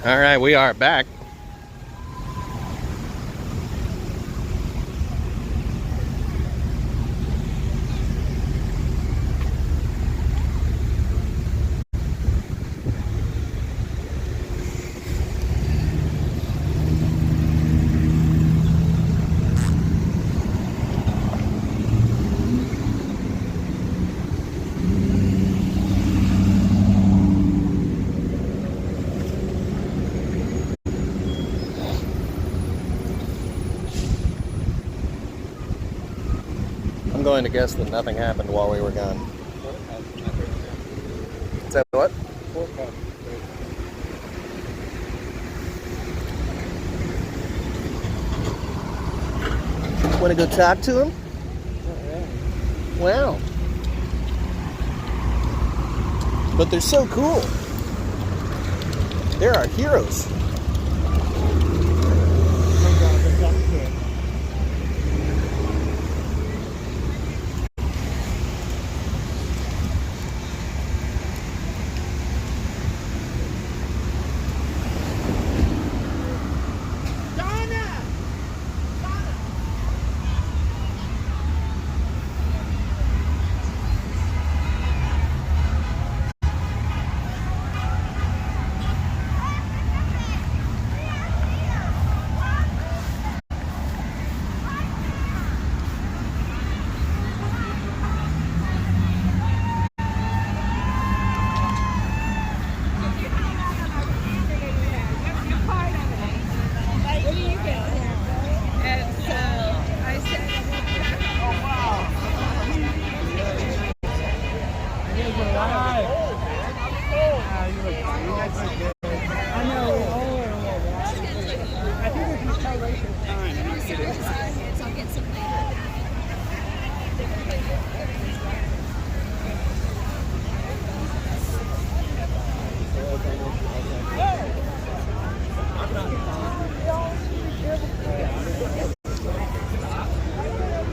All right, we are back. I'm going to guess that nothing happened while we were gone. Is that what? Want to go talk to him? Wow. But they're so cool. They're our heroes.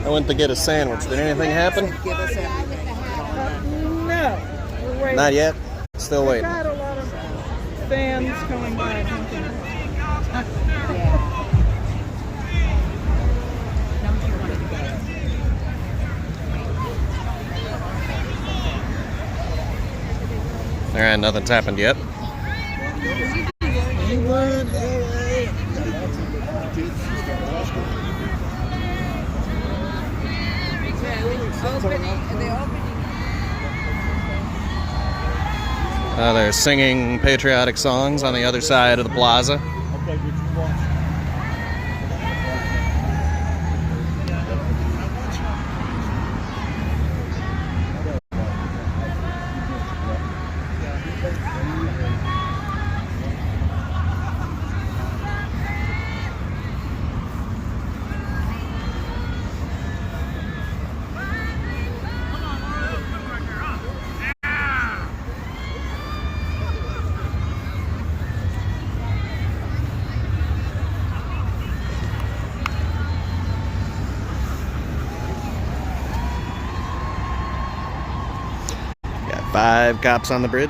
I went to get a sandwich. Did anything happen? No. We're waiting. Not yet? Still waiting. Got a lot of fans coming by. All right, nothing's happened yet. They're singing patriotic songs on the other side of the plaza. Got 5 cops on the bridge.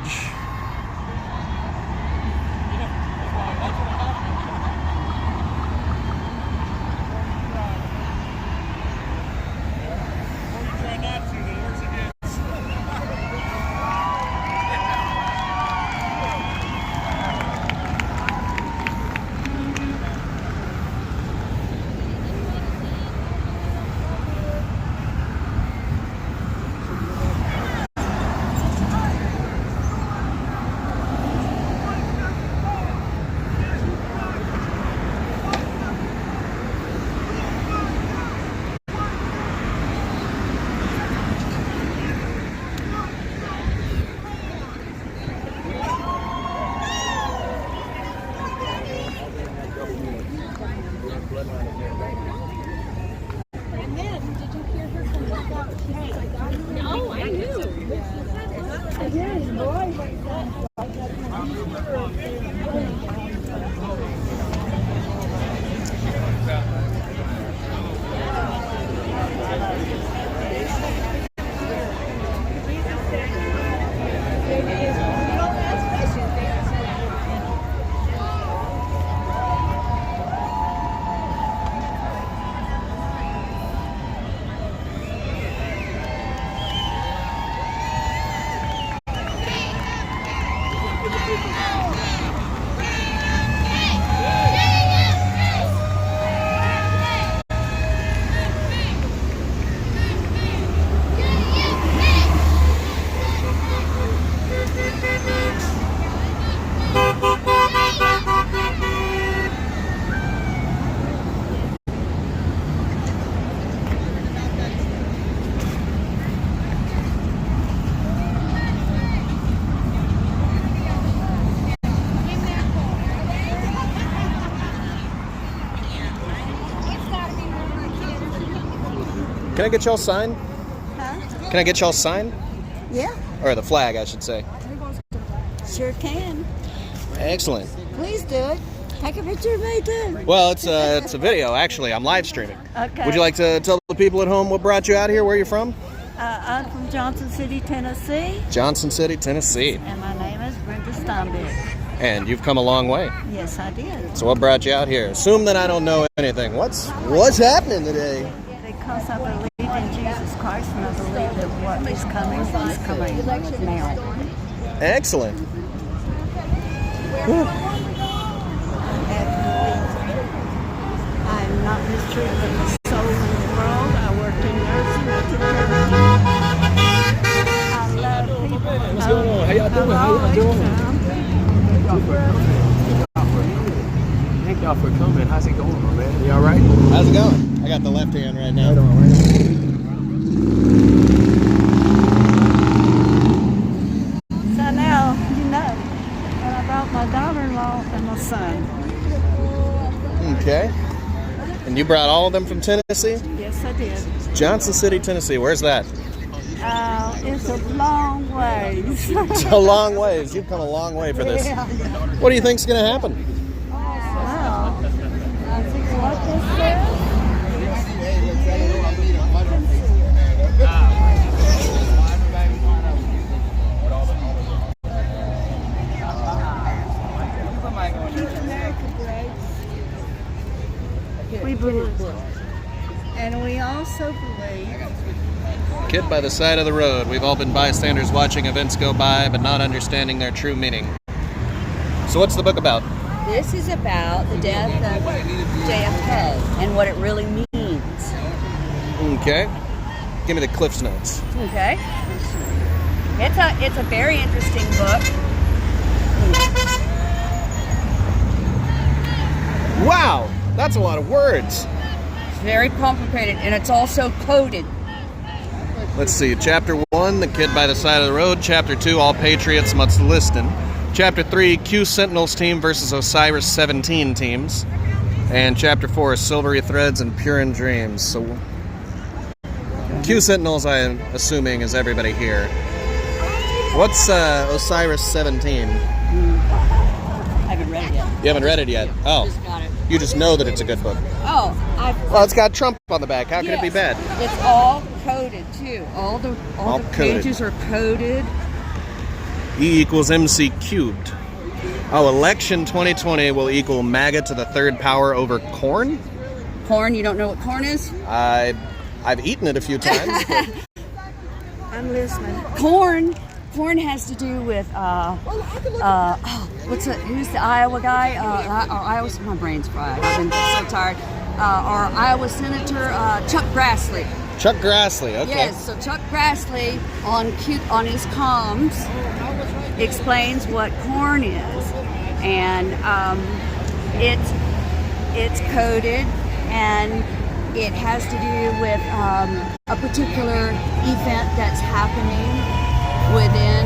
Can I get y'all sign? Huh? Can I get y'all sign? Yeah, Or the flag, I should say. sure can. Excellent. Please do it. Take a picture of me too. Well, it's a video, actually. I'm live streaming. Okay. Would you like to tell the people at home what brought you out here, where you're from? I'm from Johnson City, Tennessee, Johnson City, Tennessee. and my name is Brenda Steinbeck. And you've come a long way. Yes, I did. So what brought you out here? Assume that I don't know anything. What's happening today? Because I believe in Jesus Christ, and I believe that what is coming now. Excellent. I'm not mistreated as a soul in the world. I worked in nursing. I took care of people. I love people. What's going on? How y'all doing? Thank y'all for coming. How's it going, my man? You all right? How's it going? I got the left hand right now. So now, you know, and I brought my daughter-in-law and my son. Okay. And you brought all of them from Tennessee? Yes, I did. Johnson City, Tennessee. Where's that? It's a long ways. It's a long ways. You've come a long way for this. Yeah. What do you think's going to happen? Wow. I think what this says. We believe. And we also believe. Kid by the side of the road. We've all been bystanders watching events go by, but not understanding their true meaning. So what's the book about? This is about the death of JFK and what it really means. Okay. Give me the Cliff's Notes. Okay. It's a very interesting book. Wow! That's a lot of words. It's very complicated, and it's also coded. Let's see. Chapter 1, The Kid by the Side of the Road. Chapter 2, All Patriots Must Listen. Chapter 3, Q Sentinels team versus Osiris 17 teams. And Chapter 4, Silvery Threads and Pure Dreams. So, Q Sentinels, I'm assuming, is everybody here. What's Osiris 17? I haven't read it yet. You haven't read it yet? Oh. Just got it. You just know that it's a good book. Oh, Well, it's got Trump on the back. How can it be bad? It's all coded too. All the Coded. pages are coded. E equals MC cubed. Oh, election 2020 will equal MAGA to the third power over corn? Corn, you don't know what corn is? I've eaten it a few times. But I'm listening. Corn has to do with who's the Iowa guy? My brain's fried. I've been so tired. Our Iowa Senator Chuck Grassley. Chuck Grassley, okay. Yes, so Chuck Grassley on his comms explains what corn is, and it's coded, and it has to do with a particular event that's happening within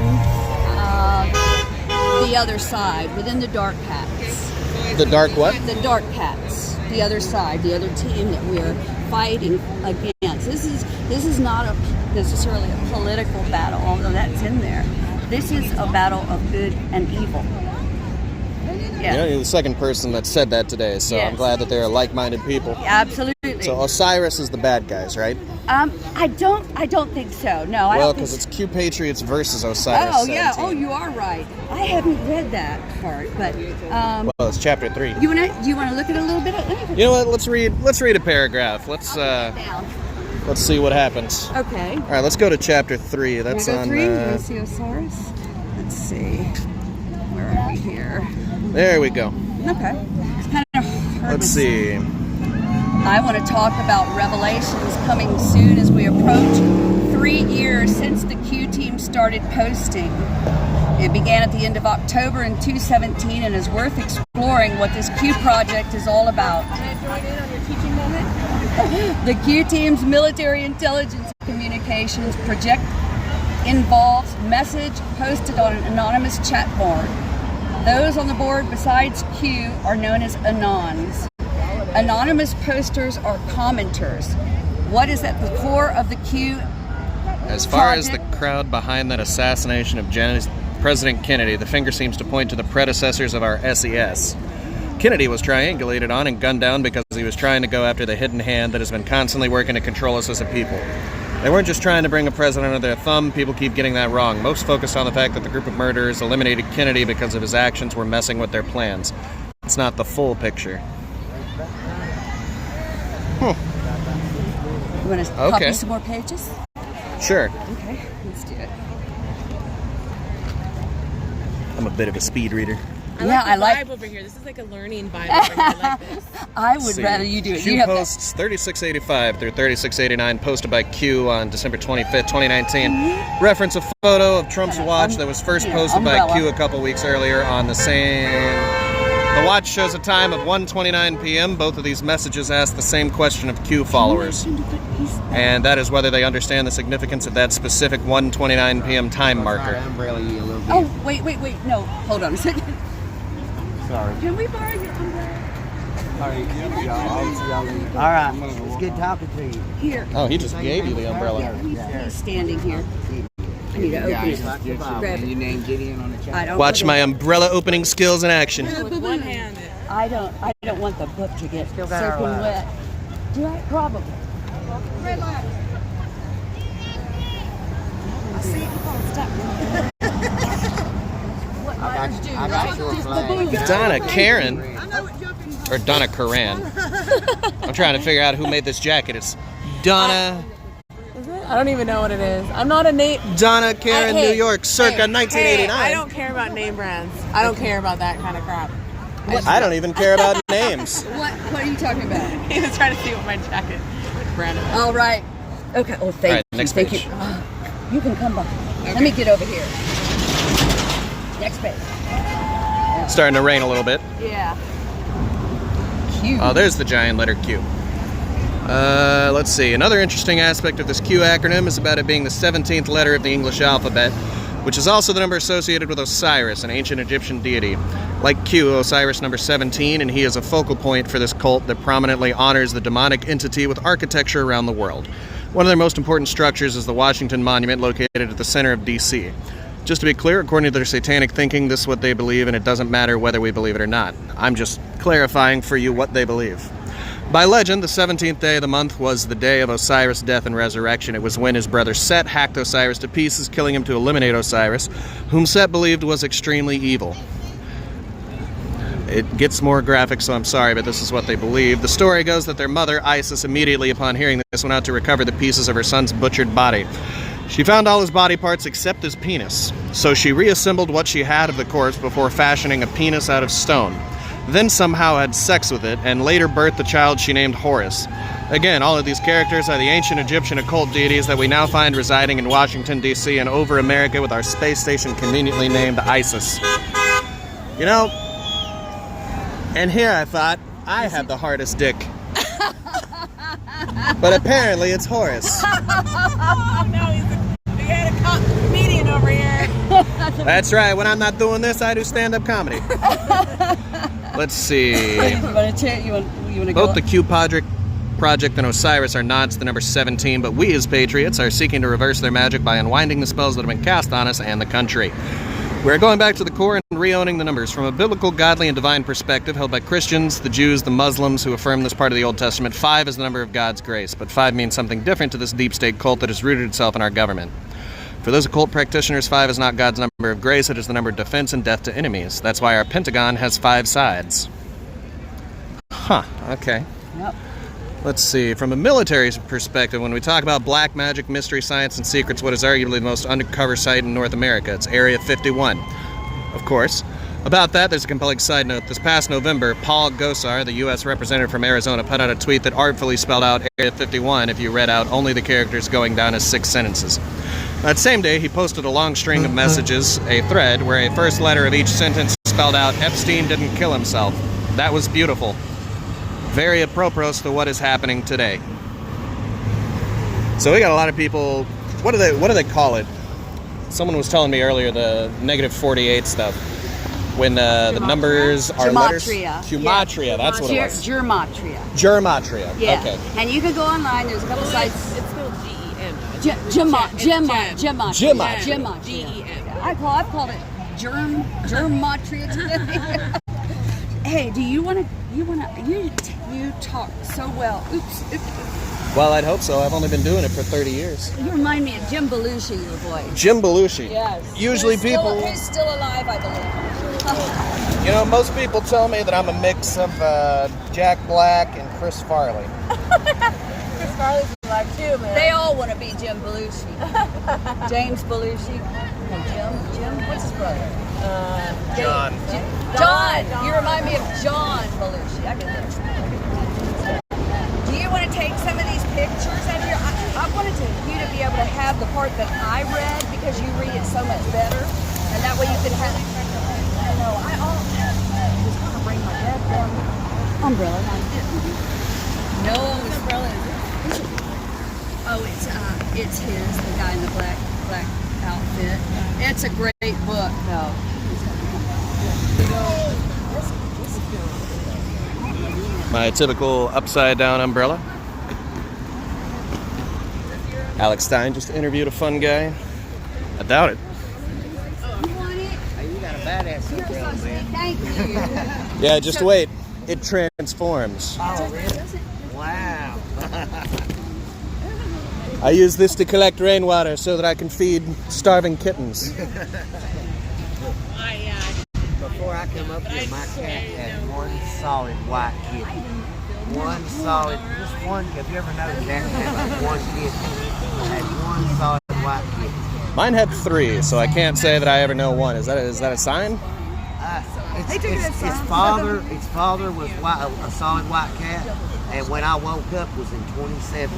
the other side, within the dark paths. The dark what? The dark paths, the other side, the other team that we're fighting against. This is not necessarily a political battle, although that's in there. This is a battle of good and evil. Yeah. You know, you're the second person that said that today, so Yes. I'm glad that they're like-minded people. Absolutely. So Osiris is the bad guys, right? I don't think so. No, I Well, don't think because it's Q Patriots versus Osiris. Oh yeah. 17. Oh, you are right. I haven't read that part, but Well, it's chapter 3. do you wanna look at it a little bit? You know what? Let's read a paragraph. Let's Down. let's see what happens. Okay. All right, let's go to chapter 3. That's Wanna go on. 3? You wanna see Osiris? Let's see. Where are we here? There we go. Okay. It's kind of hard Let's to see. I want to talk about Revelations coming soon as we approach 3 years since the Q team started posting. It began at the end of October in 2017 and is worth exploring what this Q project is all about. Can I join in on your teaching moment? The Q team's military intelligence communications project involves message posted on an anonymous chat board. Those on the board besides Q are known as Anons. Anonymous posters are commenters. What is at the core of the Q? As far as the crowd behind that assassination of President Kennedy, the finger seems to point to the predecessors of our SES. Kennedy was triangulated on and gunned down because he was trying to go after the hidden hand that has been constantly working to control us as a people. They weren't just trying to bring a president under their thumb. People keep getting that wrong. Most focus on the fact that the group of murderers eliminated Kennedy because of his actions were messing with their plans. It's not the full picture. You want to copy some more pages? Sure. Okay, let's do it. I'm a bit of a speed reader. I like the vibe over here. This is like a learning vibe over here. I like this. I would rather you do it. Q posts 3685 through 3689, posted by Q on December 25th, 2019. Reference a photo of Trump's watch that was first posted by Q a couple weeks earlier on the same... The watch shows a time of 1:29 p.m. Both of these messages ask the same question of Q followers. And that is whether they understand the significance of that specific 1:29 p.m. time marker. Oh, wait. No, hold on a second. Sorry. Can we borrow your umbrella? All right. It's good talking to you. Here. Oh, he just gave you the umbrella. He's standing here. I need to open it. Grab it. Your name Gideon on the chat. I don't Watch my umbrella opening skills in action. With one hand. I don't want the book to get soaking wet. Do I? Probably. Red light. I see. Stop. I got you a flag. Donna Karen, or Donna Karan. I'm trying to figure out who made this jacket. It's Donna. Is it? I don't even know what it is. I'm not a name. Donna Karen, New York, circa 1989. I don't care about name brands. I don't care about that kind of crap. I don't even care about names. What are you talking about? He was trying to see what my jacket brand is. All right. Okay. Oh, thank you. Next Thank page. you. You can come by. Let me get over here. Next page. Starting to rain a little bit. Yeah. Q. Oh, there's the giant letter Q. Let's see. Another interesting aspect of this Q acronym is about it being the 17th letter of the English alphabet, which is also the number associated with Osiris, an ancient Egyptian deity. Like Q, Osiris number 17, and he is a focal point for this cult that prominently honors the demonic entity with architecture around the world. One of their most important structures is the Washington Monument, located at the center of D.C. Just to be clear, according to their satanic thinking, this is what they believe, and it doesn't matter whether we believe it or not. I'm just clarifying for you what they believe. By legend, the 17th day of the month was the day of Osiris' death and resurrection. It was when his brother Set hacked Osiris to pieces, killing him to eliminate Osiris, whom Set believed was extremely evil. It gets more graphic, so I'm sorry, but this is what they believe. The story goes that their mother, Isis, immediately upon hearing this, went out to recover the pieces of her son's butchered body. She found all his body parts except his penis, so she reassembled what she had of the corpse before fashioning a penis out of stone. Then somehow had sex with it, and later birthed the child she named Horus. Again, all of these characters are the ancient Egyptian occult deities that we now find residing in Washington, D.C. and over America with our space station conveniently named ISIS. You know, and here I thought I had the hardest dick. But apparently it's Horus. Oh, no, we had a comedian over here. That's right. When I'm not doing this, I do stand-up comedy. Let's see. You want to go? Both the Q Project and Osiris are nods to the number 17, but we as Patriots are seeking to reverse their magic by unwinding the spells that have been cast on us and the country. We're going back to the core and re-owning the numbers. From a biblical, godly, and divine perspective held by Christians, the Jews, the Muslims who affirm this part of the Old Testament, 5 is the number of God's grace, but 5 means something different to this deep state cult that has rooted itself in our government. For those occult practitioners, 5 is not God's number of grace, it is the number of defense and death to enemies. That's why our Pentagon has 5 sides. Huh, okay. Yep. Let's see, from a military perspective, when we talk about black magic, mystery science, and secrets, what is arguably the most undercover site in North America? It's Area 51. Of course. About that, there's a compelling side note. This past November, Paul Gosar, the U.S. representative from Arizona, put out a tweet that artfully spelled out Area 51 if you read out only the characters going down as 6 sentences. That same day, he posted a long string of messages, a thread, where a first letter of each sentence spelled out, Epstein didn't kill himself. That was beautiful. Very apropos to what is happening today. So we got a lot of people, what do they call it? Someone was telling me earlier, the negative 48 stuff. When the numbers are letters? Gematria. That's what it was. Gematria. Gematria. Yeah. Okay. And you can go online. There's a couple sites. It's spelled G-E-M. Gematria. Gematria. G-E-M. I've called it Gematria today. Hey, do you want to? You talk so well. Oops. Well, I'd hope so. I've only been doing it for 30 years. You remind me of Jim Belushi, your voice. Jim Belushi. Yes. Usually people... He's still alive, I believe. You know, most people tell me that I'm a mix of Jack Black and Chris Farley. Chris Farley's alive too, man. They all want to be Jim Belushi. James Belushi. No, Jim, what's his brother? John. John. You remind me of John Belushi. I can do you want to take some of these pictures out here? I wanted you to be able to have the part that I read because you read it so much better, and that way you could have. I know. I was going to bring my dad down umbrella, and I didn't. No umbrella. Oh, it's his, the guy in the black outfit. It's a great book, though. My typical upside down umbrella. Alex Stein just interviewed a fun guy. I doubt it. You want it? Hey, you got a badass umbrella, man. Thank you. Yeah, just wait. It transforms. Oh, really? Wow. I use this to collect rainwater so that I can feed starving kittens. Before I come up here, my cat had one solid white kitten. One solid, just one. Have you ever noticed that? Had one kitten. Had one solid white kitten. Mine had 3, so I can't say that I ever know one. Is that a sign? Its father was a solid white cat, and when I woke up was in 2017,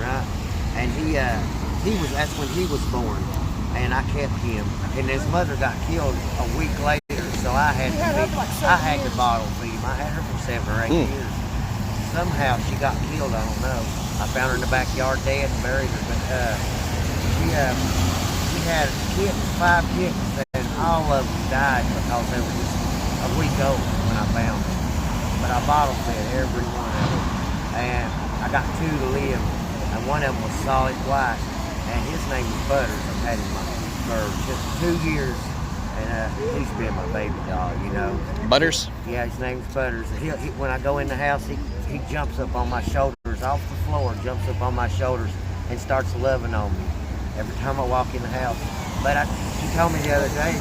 right? And that's when he was born, and I kept him. And his mother got killed a week later, so I had to bottle feed him. I had her for 7 or 8 years. Somehow she got killed. I don't know. I found her in the backyard dead and buried her. But she had 5 kittens, and all of them died because they were just a week old when I found them. But I bottle fed every one of them, and I got 2 to live. And one of them was solid white, and his name was Butters. I've had him for just 2 years, and he's been my baby dog, you know. Butters? Yeah, his name's Butters. When I go in the house, he jumps up on my shoulders off the floor, jumps up on my shoulders, and starts loving on me every time I walk in the house. But she told me the other day,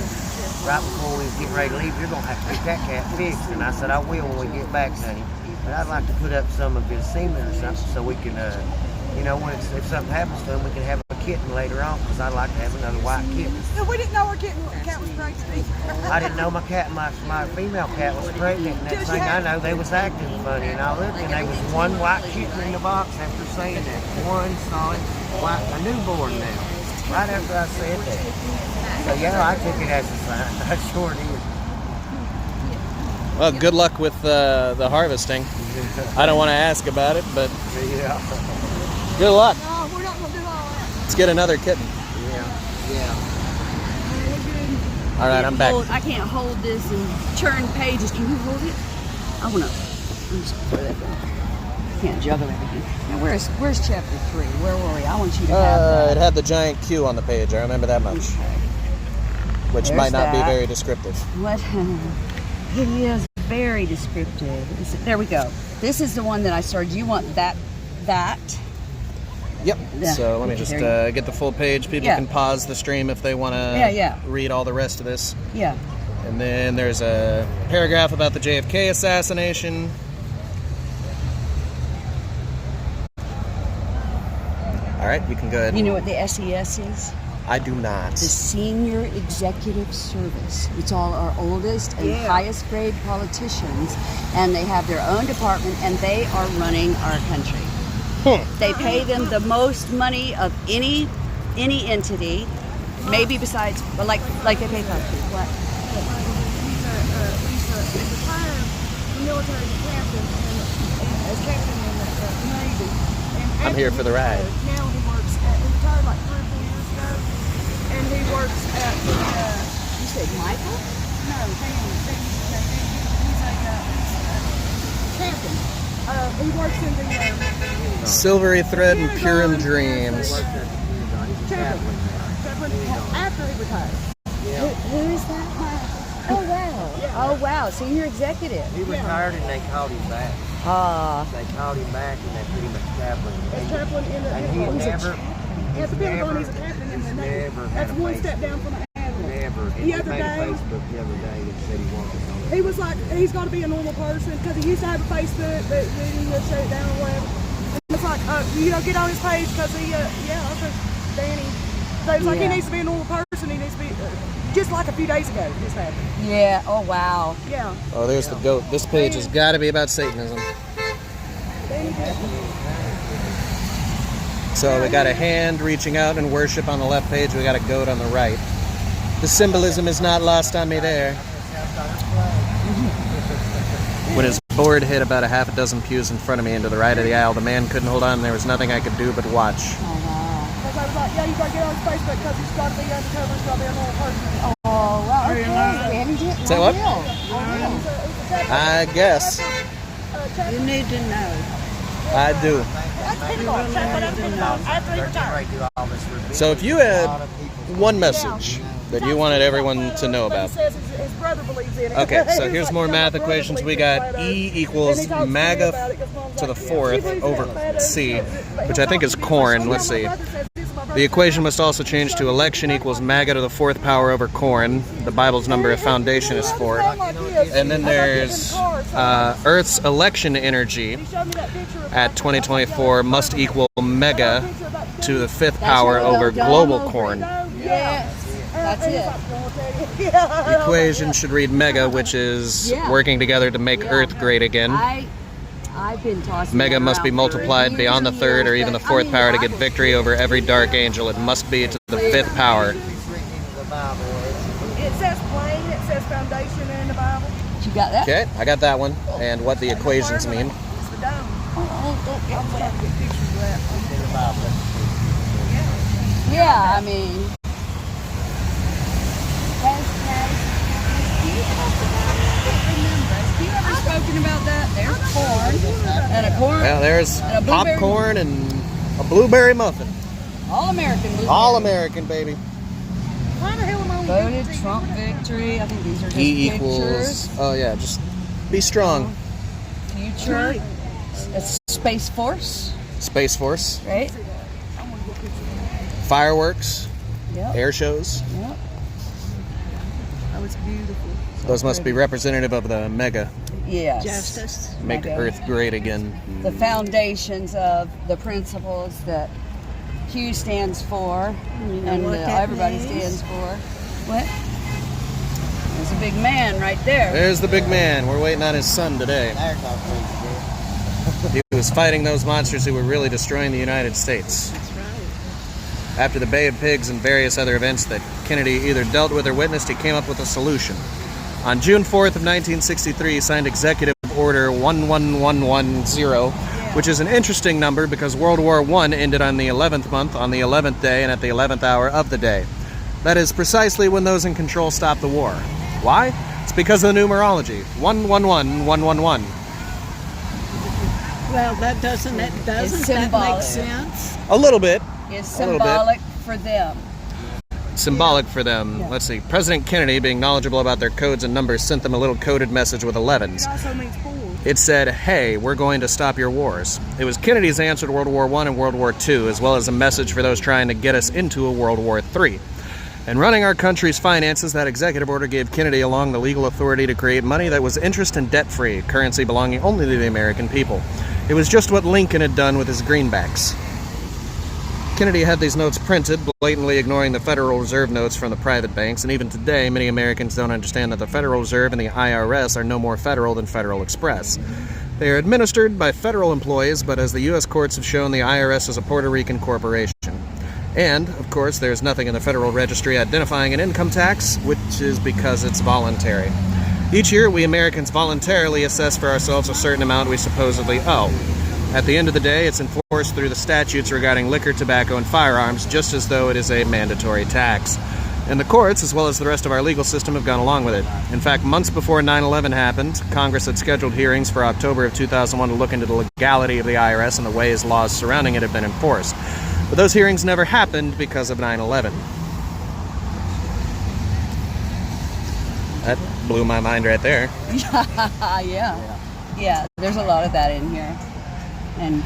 right before we was getting ready to leave, you're going to have to get that cat fixed. And I said, I will when we get back, honey. But I'd like to put up some of his semen or something so we can, you know, if something happens to him, we can have a kitten later on, because I'd like to have another white kitten. No, we didn't know our cat was pregnant. I didn't know my female cat was pregnant, and next thing I know, they was acting funny, and I looked, and there was one white kitten in the box after saying that. One solid white, a newborn now, right after I said that. So yeah, I took it as a sign. I sure did. Well, good luck with the harvesting. I don't want to ask about it, but Yeah. good luck. No, we're not going to do all that. Let's get another kitten. Yeah. All right, I'm back. I can't hold this and turn pages. Can you hold it? I'm just gonna throw that down. Can't juggle everything. Now, where's chapter 3? Where were we? I want you to have that. It had the giant Q on the page. I remember that much. Which There's might not be that. very descriptive. What? He is very descriptive. There we go. This is the one that I started. You want that? Yep. Yeah. So let me Okay, just there you get the full page. People Yeah. can pause the stream if they want to Yeah. read all the rest of this. Yeah. And then there's a paragraph about the JFK assassination. All right, you can go ahead. You know what the SES is? I do not. The Senior Executive Service. It's all our oldest and highest grade politicians, and they have their own department, and they are running our country. They pay them the most money of any entity, maybe besides, well, like they pay Patriot. What? He's a retired military captain, as captain in the Navy. And I'm here for the ride. Now he retired like 3 or 4 years ago, and he works at the. You said Michael? captain. He works in the Silvery thread and Purim dreams. chaplain. After he retired. Who is that? Oh wow. Oh wow. Senior executive. He retired and they called him back. They called him back and they put him as chaplain. As chaplain in the And he never, at the Pentagon, he's a captain in the Navy. never had That's a one face. step down from an admiral. Never. And The he other made a day- Facebook the other day that said he wanted on it. He was like, he's got to be a normal person because he used to have a Facebook, but then he just shut it down or whatever. And it's like, get on his page because he, okay, Danny. So it's like he needs to be a normal person. He needs to be, just like a few days ago, this happened. Yeah. Oh wow. Yeah. Oh, there's the goat. This page has got to be about Satanism. Danny did. So we got a hand reaching out in worship on the left page. We got a goat on the right. The symbolism is not lost on me there. When his board hit about a half a dozen pews in front of me into the right of the aisle, the man couldn't hold on. There was nothing I could do but watch. Because I was like, you got to get on his Facebook because he's got to be undercover. He's got to be a normal person. Oh wow. Okay. Danny did. Say what? I I guess. You need to know. I do. That's Pentagon. Chaplain at the Pentagon after he retired. So if you had one message that you wanted everyone to know about. He says his brother believes in it. Okay, so He's here's like, more my math brother equations. We believes in got it. E And he equals talks to me MAGA about it 'cause mom's to the like, fourth she believes in over it. C, But which he'll I think talk is to me corn. like, Let's my see. brother says this, my brother The says equation that. must also change to election equals MAGA to the fourth power over corn. The Bible's number of foundation is 4. And then there's Earth's election energy at 2024 must equal mega to the fifth power over global corn. Yes. That's it. The equation should read mega, which is working together to make Earth great again. I've been tossing Mega that must be around multiplied for beyond the years third or and even the years, but, fourth power to get victory over every dark angel. It must be to the fifth power. It says plain, it says foundation in the Bible. You got that? Okay, I got that one. And what the equations mean. It's the dome. I'm going to have to get pictures of that. Yeah, I mean. Has you ever spoken about that? There's corn and a corn. Well, there's And a blueberry- popcorn and a blueberry muffin. All American. blueberry. All American, baby. Why the hell am I on Voted YouTube? Trump victory. I think these are just E pictures. equals. Oh yeah, just be strong. Future. It's Space Force, Space Force, right? fireworks, Yep. air shows. Yep. Oh, it's beautiful. Those must be representative of the mega. Yes. Justice. Make Mega. Earth great again. The foundations of the principles that Q stands for You know and what that everybody means? stands for. What? There's a big man right there. There's the big man. We're waiting on his son today. He was fighting those monsters who were really destroying the United States. That's right. After the Bay of Pigs and various other events that Kennedy either dealt with or witnessed, he came up with a solution. On June 4th of 1963, he signed Executive Order 11110, which is an interesting number because World War I ended on the 11th month, on the 11th day, and at the 11th hour of the day. That is precisely when those in control stopped the war. Why? It's because of the numerology. 111111. Well, doesn't that make symbolic. sense? A little bit. It's A little bit. symbolic for them. Symbolic for them. Let's see. President Kennedy, being knowledgeable about their codes and numbers, sent them a little coded message with 11s. It also means pool. It said, "Hey, we're going to stop your wars." It was Kennedy's answer to World War I and World War II, as well as a message for those trying to get us into a World War III. And running our country's finances, that executive order gave Kennedy along the legal authority to create money that was interest and debt-free, currency belonging only to the American people. It was just what Lincoln had done with his greenbacks. Kennedy had these notes printed, blatantly ignoring the Federal Reserve notes from the private banks, and even today, many Americans don't understand that the Federal Reserve and the IRS are no more federal than Federal Express. They are administered by federal employees, but as the U.S. courts have shown, the IRS is a Puerto Rican corporation. And, of course, there's nothing in the Federal Registry identifying an income tax, which is because it's voluntary. Each year, we Americans voluntarily assess for ourselves a certain amount we supposedly owe. At the end of the day, it's enforced through the statutes regarding liquor, tobacco, and firearms, just as though it is a mandatory tax. And the courts, as well as the rest of our legal system, have gone along with it. In fact, months before 9/11 happened, Congress had scheduled hearings for October of 2001 to look into the legality of the IRS and the ways laws surrounding it have been enforced. But those hearings never happened because of 9/11. That blew my mind right there. Yeah, there's a lot of that in here. And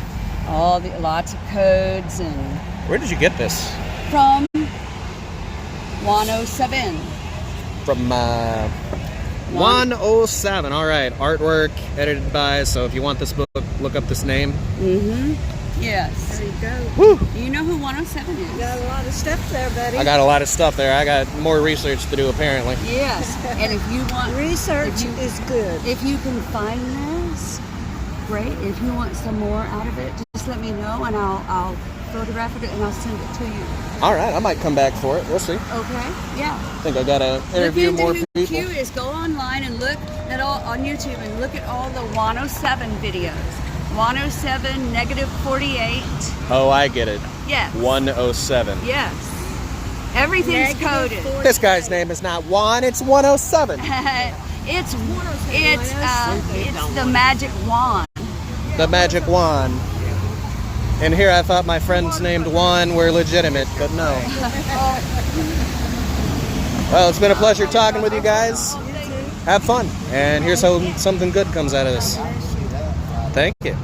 lots of codes and... Where did you get this? From 107. From 107. All right. Artwork edited by. So if you want this book, look up this name. Mm-hmm. Yes. There you go. Woo. You know who 107 is? You got a lot of stuff there, buddy. I got a lot of stuff there. I got more research to do apparently. Yes. And if you want Research is good. If you can find this, great. If you want some more out of it, just let me know and I'll photograph it and I'll send it to you. All right. I might come back for it. We'll see. Okay. Yeah. I think I gotta interview Look more into who people. Q is. Go online and look at all on YouTube and look at all the 107 videos. 107, negative 48. Oh, I get it. Yes. 107. Yes. Everything's coded. This guy's name is not 1, it's 107. It's the magic wand. The magic wand. And here I thought my friends named Juan were legitimate, but no. Well, it's been a pleasure talking with you guys. Have fun. And here's how something good comes out of this. Thank you.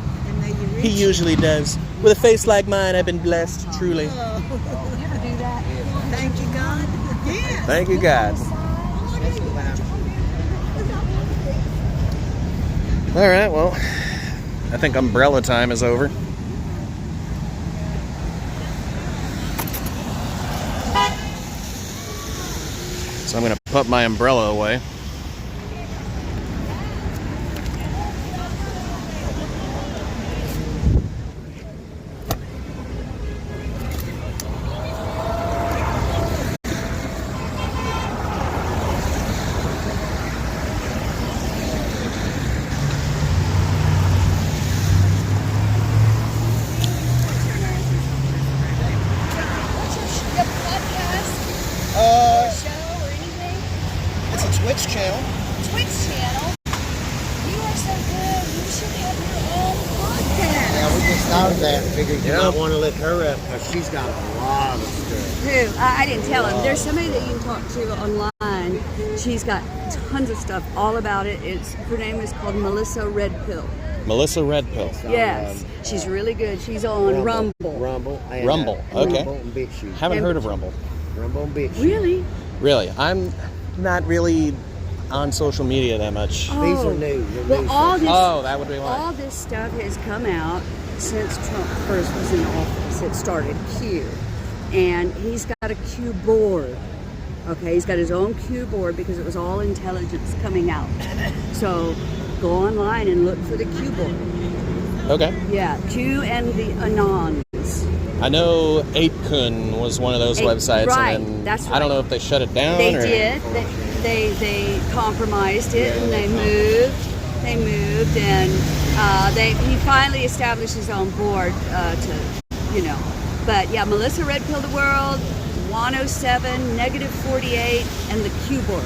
He usually does. With a face like mine, I've been blessed, truly. You ever do that? Thank you, God. Yes. Thank you, God. All right, well, I think umbrella time is over. So I'm going to put my umbrella away. It's a Twitch channel. Twitch channel. You are so good. You should have your own podcast. Yeah, we just thought of that. Figured you might want to look her up because she's got a lot of stuff. Who? I didn't tell him. There's somebody that you can talk to online. She's got tons of stuff all about it. Her name is called Melissa Red Pill. Melissa Red Pill. Yes, she's really good. She's on Rumble. Rumble. And, Rumble, okay. Rumble and BitChute. Haven't heard of Rumble. Rumble and BitChute. Really? Really? I'm not really on social media that much. Oh. These are new. They're Well, new all stuff. this, Oh, that would be why. all this stuff has come out since Trump first was in office. It started Q, and he's got a Q board. Okay, he's got his own Q board because it was all intelligence coming out. So go online and look for the Q board. Okay. Yeah, Q and the Anons. I know 8kun was one of those websites. Right, And then that's I don't right. know if they shut it down They or... did. They compromised it and they moved. They moved and he finally established his own board But yeah, Melissa Red Pill the World, 107, negative 48, and the Q board.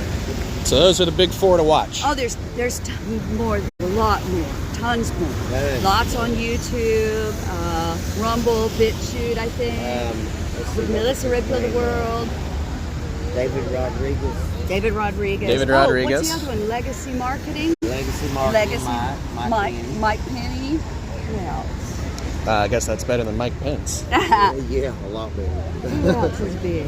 So those are the big four to watch. Oh, there's more, a lot more, tons more. Lots on YouTube, Rumble, BitChute, I think. Melissa Red Pill the World. David Rodriguez. David Oh, Rodriguez. what's the other one? Legacy Marketing. Legacy Marketing. Mike Penny. Who else? I guess that's better than Mike Pence. Yeah, a lot better. Who else is big?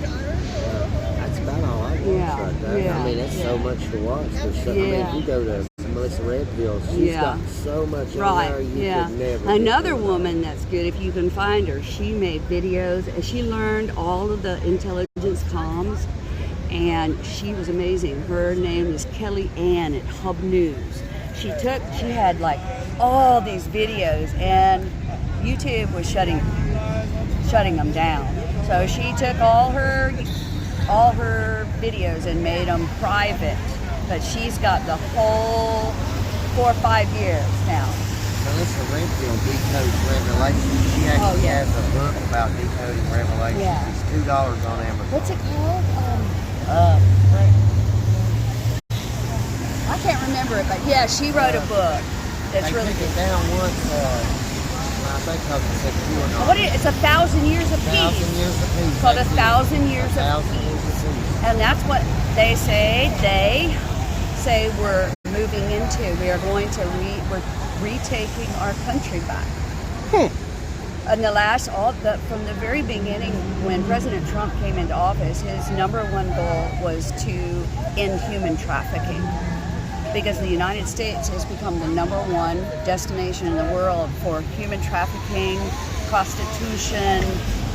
That's about all I watch right there. yeah, I mean, that's so much to watch. There's so, I mean, if you go to Melissa Red Pill, she's got so much on there you could never Another get woman that's good, if you can find her, she made videos and she learned all of the intelligence comms, and she was amazing. Her name is Kelly Ann at Hub News. She had like all these videos, and YouTube was shutting them down. So she took all her videos and made them private. But she's got the whole 4 or 5 years now. Melissa Renfield decodes Revelation. She actually has a book about decoding Revelation. Yeah. It's $2 on Amazon. What's it called? I can't remember it, but yeah, she wrote a book that's They really took good. it down once, I think because it said QAnon. What is it? It's 1,000 years of 1,000 peace. years of peace. It's called That's it. 1,000 years of 1,000 peace. years of peace. And that's what they say. They say we're moving into. We are going to we're retaking our country back. And from the very beginning, when President Trump came into office, his number one goal was to end human trafficking. Because the United States has become the number one destination in the world for human trafficking, prostitution,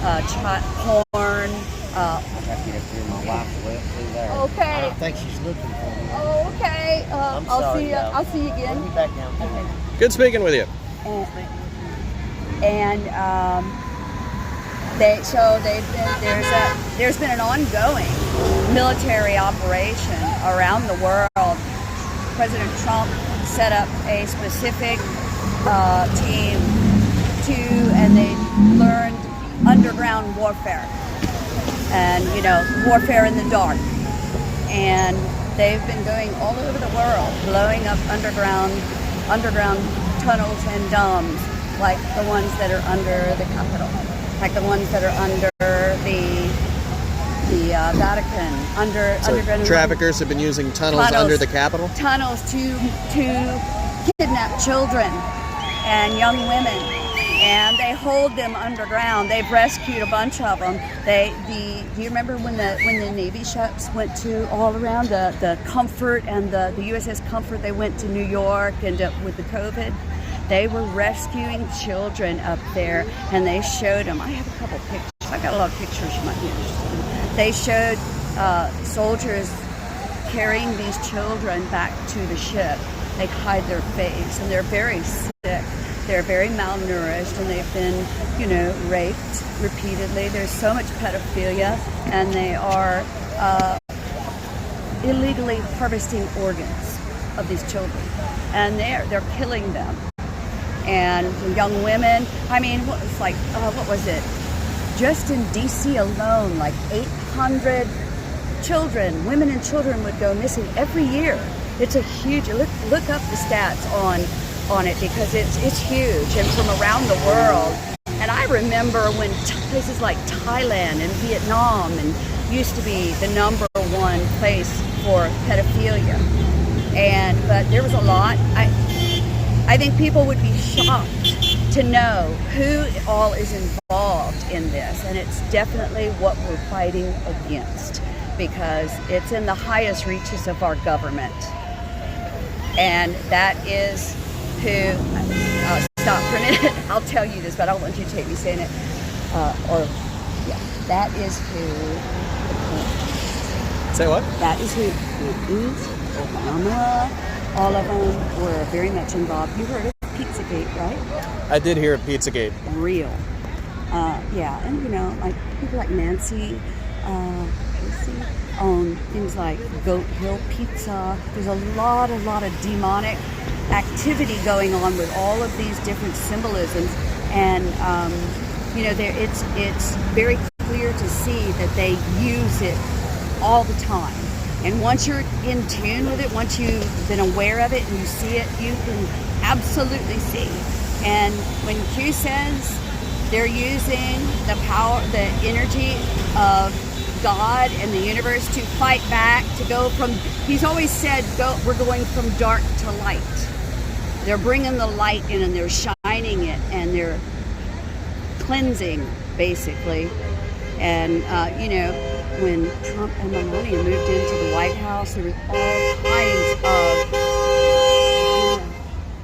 porn. I got to get up here. My wife's left through there. Okay. I don't think she's looking for me. Oh, okay. I'm I'll sorry, see you. y'all. I'll see you again. We'll be back down. Okay. Good speaking with you. There's been an ongoing military operation around the world. President Trump set up a specific team and they learned underground warfare and warfare in the dark, and they've been going all over the world blowing up underground tunnels and domes, like the ones that are under the Capitol, like the ones that are under the Vatican, underground. Traffickers have been using tunnels under the Capitol? Tunnels to kidnap children and young women, and they hold them underground. They've rescued a bunch of them. Do you remember when the Navy ships went to all around the Comfort and the USS Comfort? They went to New York and with the COVID. They were rescuing children up there, and they showed them. I have a couple pictures. I got a lot of pictures you might be interested in. They showed soldiers carrying these children back to the ship. They hide their face, and they're very sick. They're very malnourished, and they've been, raped repeatedly. There's so much pedophilia, and they are illegally harvesting organs of these children, and they're killing them. And the young women, it's like, what was it? Just in DC alone, like 800 children, women and children would go missing every year. It's a huge, look up the stats on it, because it's huge, and from around the world. And I remember when places like Thailand and Vietnam used to be the number one place for pedophilia. But there was a lot. I think people would be shocked to know who all is involved in this, and it's definitely what we're fighting against, because it's in the highest reaches of our government. And that is who, stop for a minute, I'll tell you this, but I don't want you to take me saying it, that is who, Say what? that is who Putin's, Obama, all of them were very much involved. You heard of Pizzagate, right? I did hear of Pizzagate. Real. And like people like Nancy Pelosi own things like Goat Hill Pizza. There's a lot of demonic activity going on with all of these different symbolisms, and it's very clear to see that they use it all the time. And once you're in tune with it, once you've been aware of it and you see it, you can absolutely see. And when Q says they're using the power, the energy of God and the universe to fight back, to go from, he's always said, we're going from dark to light. They're bringing the light in and they're shining it and they're cleansing, basically. And, when Trump and Melania moved into the White House, there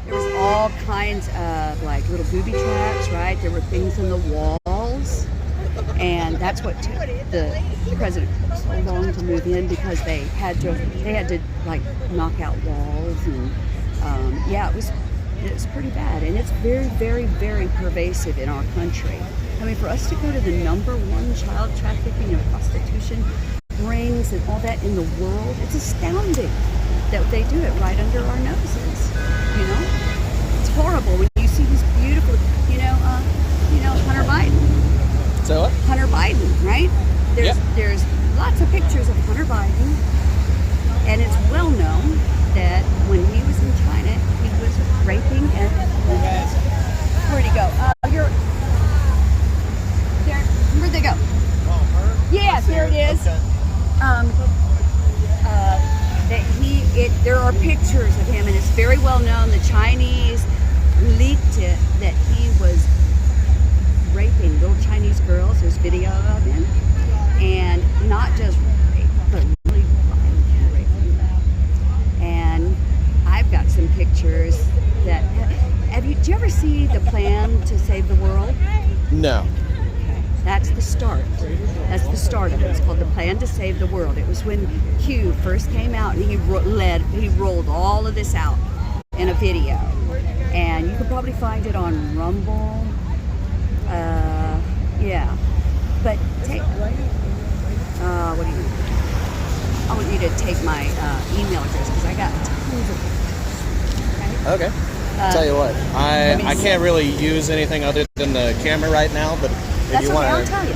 was all kinds of like little booby traps, right? There were things in the walls, and that's what took the president so long to move in, because they had to like knock out walls, and it was pretty bad, and it's very, very, very pervasive in our country. For us to go to the number one child trafficking and prostitution rings and all that in the world, it's astounding that they do it right under our noses. It's horrible when you beautiful. Hunter Biden. So what? Hunter Biden, right? There's lots of pictures of Hunter Biden, and it's well known that when he was in China, he was raping and where'd he go? Where'd they go? Yeah, there it is. There are pictures of him, and it's very well known. The Chinese leaked it that he was raping little Chinese girls. There's video of him, and not just rape, but really violent raping them. And I've got some pictures that. Did you ever see the plan to save the world? No. Okay, that's the start. That's the start of it. It's called the Plan to Save the World. It was when Q first came out, and he rolled all of this out in a video, and you could probably find it on Rumble. Yeah, but take. What do you? I want you to take my email address because I got tons of pictures. Okay. Tell you what, I can't really use anything other than the camera right now, but if That's you okay, want I'll tell you.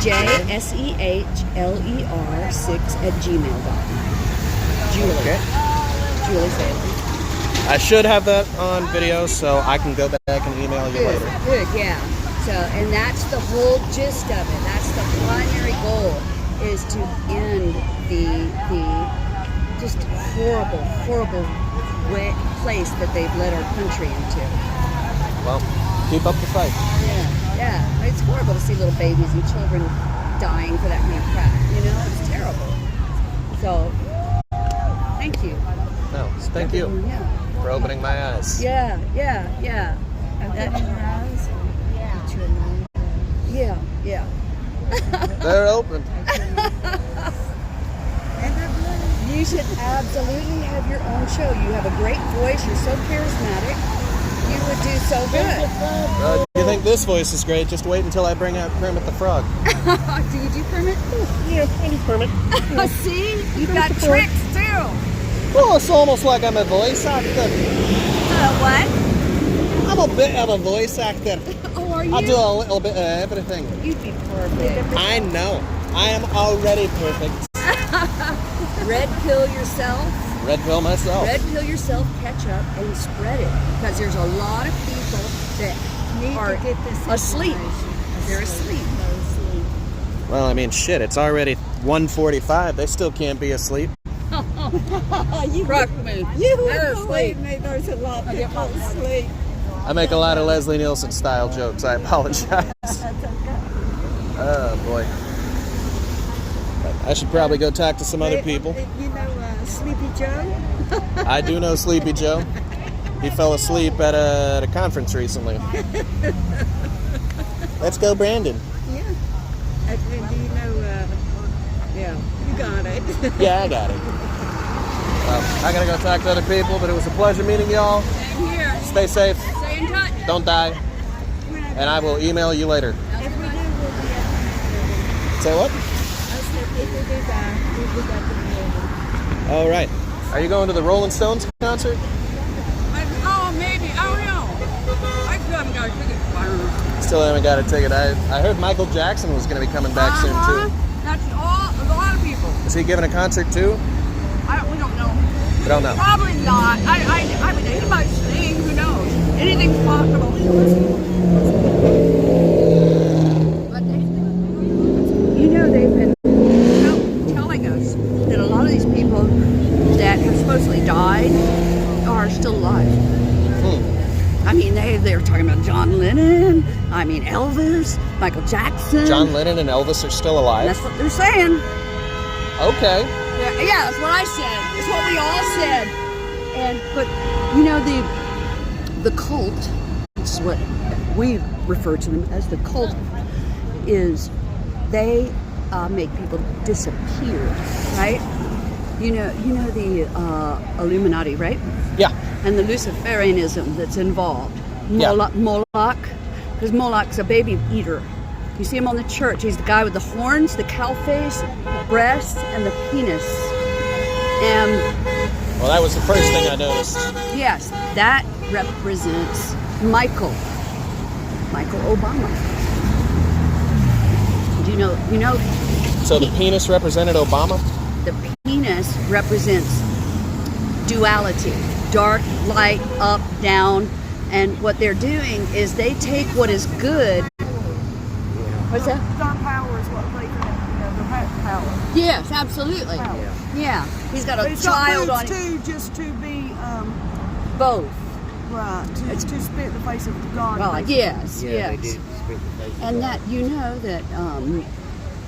JSEHLER6@gmail.com. Julie. Okay. Julie Saylor. I should have that on video, so I can go back and email you later. Good, yeah. So, and that's the whole gist of it. That's the primary goal, is to end the just horrible place that they've led our country into. Well, keep up the fight. Yeah. It's horrible to see little babies and children dying for that kind of crap. It's terrible. So, thank you. No, thank you for opening my eyes. Yeah. Opening your eyes. Yeah. They're open. You should absolutely have your own show. You have a great voice. You're so charismatic. You would do so good. You think this voice is great? Just wait until I bring out Kermit the Frog. Do you do Kermit? Yeah, any Kermit. See? You've got tricks too. Well, it's almost like I'm a voice actor. What? I'm a bit of a voice actor. Oh, are you? I do a little bit of everything. You'd be perfect. I know. I am already perfect. Red pill yourself. Red pill myself. Red pill yourself, catch up, and spread it. Because there's a lot of people that are asleep. They're asleep. Well, I mean, shit, it's already 1:45. They still can't be asleep. Rock me. They're asleep. There's a lot of people asleep. I make a lot of Leslie Nielsen style jokes. I apologize. That's okay. Oh, boy. I should probably go talk to some other people. You know Sleepy Joe? I do know Sleepy Joe. He fell asleep at a conference recently. Let's go, Brandon. Yeah. And do you know, yeah, you got it. Yeah, I got it. Well, I gotta go talk to other people, but it was a pleasure meeting y'all. Same here. Stay safe. Stay in touch. Don't die. And I will email you later. If we do, we'll be Say what? I said, if we do that, we'll be back in the morning. All right. Are you going to the Rolling Stones concert? Maybe. I don't know. I still haven't got a ticket. I don't know. Still haven't got a ticket. I heard Michael Jackson was going to be coming back soon too. That's a lot of people. Is he giving a concert too? We don't know. I don't know. Probably not. I mean, he might sing. Who knows? Anything's possible. They've been telling us that a lot of these people that have supposedly died are still alive. I mean, they were talking about John Lennon, Elvis, Michael Jackson. John Lennon and Elvis are still alive? That's what they're saying. Okay. Yeah, that's what I said. That's what we all said. But the cult, this is what we refer to them as, the cult, is they make people disappear, right? You know the Illuminati, right? Yeah. And the Luciferianism that's involved. Yeah. Moloch, because Moloch's a baby eater. You see him on the church. He's the guy with the horns, the cow face, the breasts, and the penis. And well, that was the first thing I noticed. yes, that represents Michael Obama. Do you know? So the penis represented Obama? The penis represents duality, dark, light, up, down, and what they're doing is they take what is good. What's that? Dark power is what they call the power. Yes, absolutely. Yeah. He's got a It's child got on it. too, just to be Both. right, to spit the face of God. Well, yes, Yeah, they yes. did spit the face of And God. that that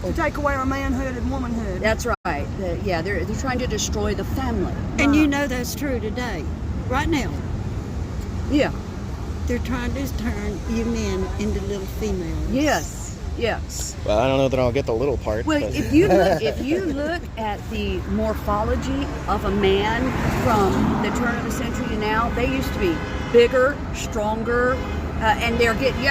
to take away our manhood and womanhood. that's right. They're trying to destroy the family. And you know that's true today. Right now, Yeah. they're trying to turn you men into little females. Yes. Well, I don't know that I'll get the little part. Well, but- if you look at the morphology of a man from the turn of the century to now, they used to be bigger, stronger, and they're getting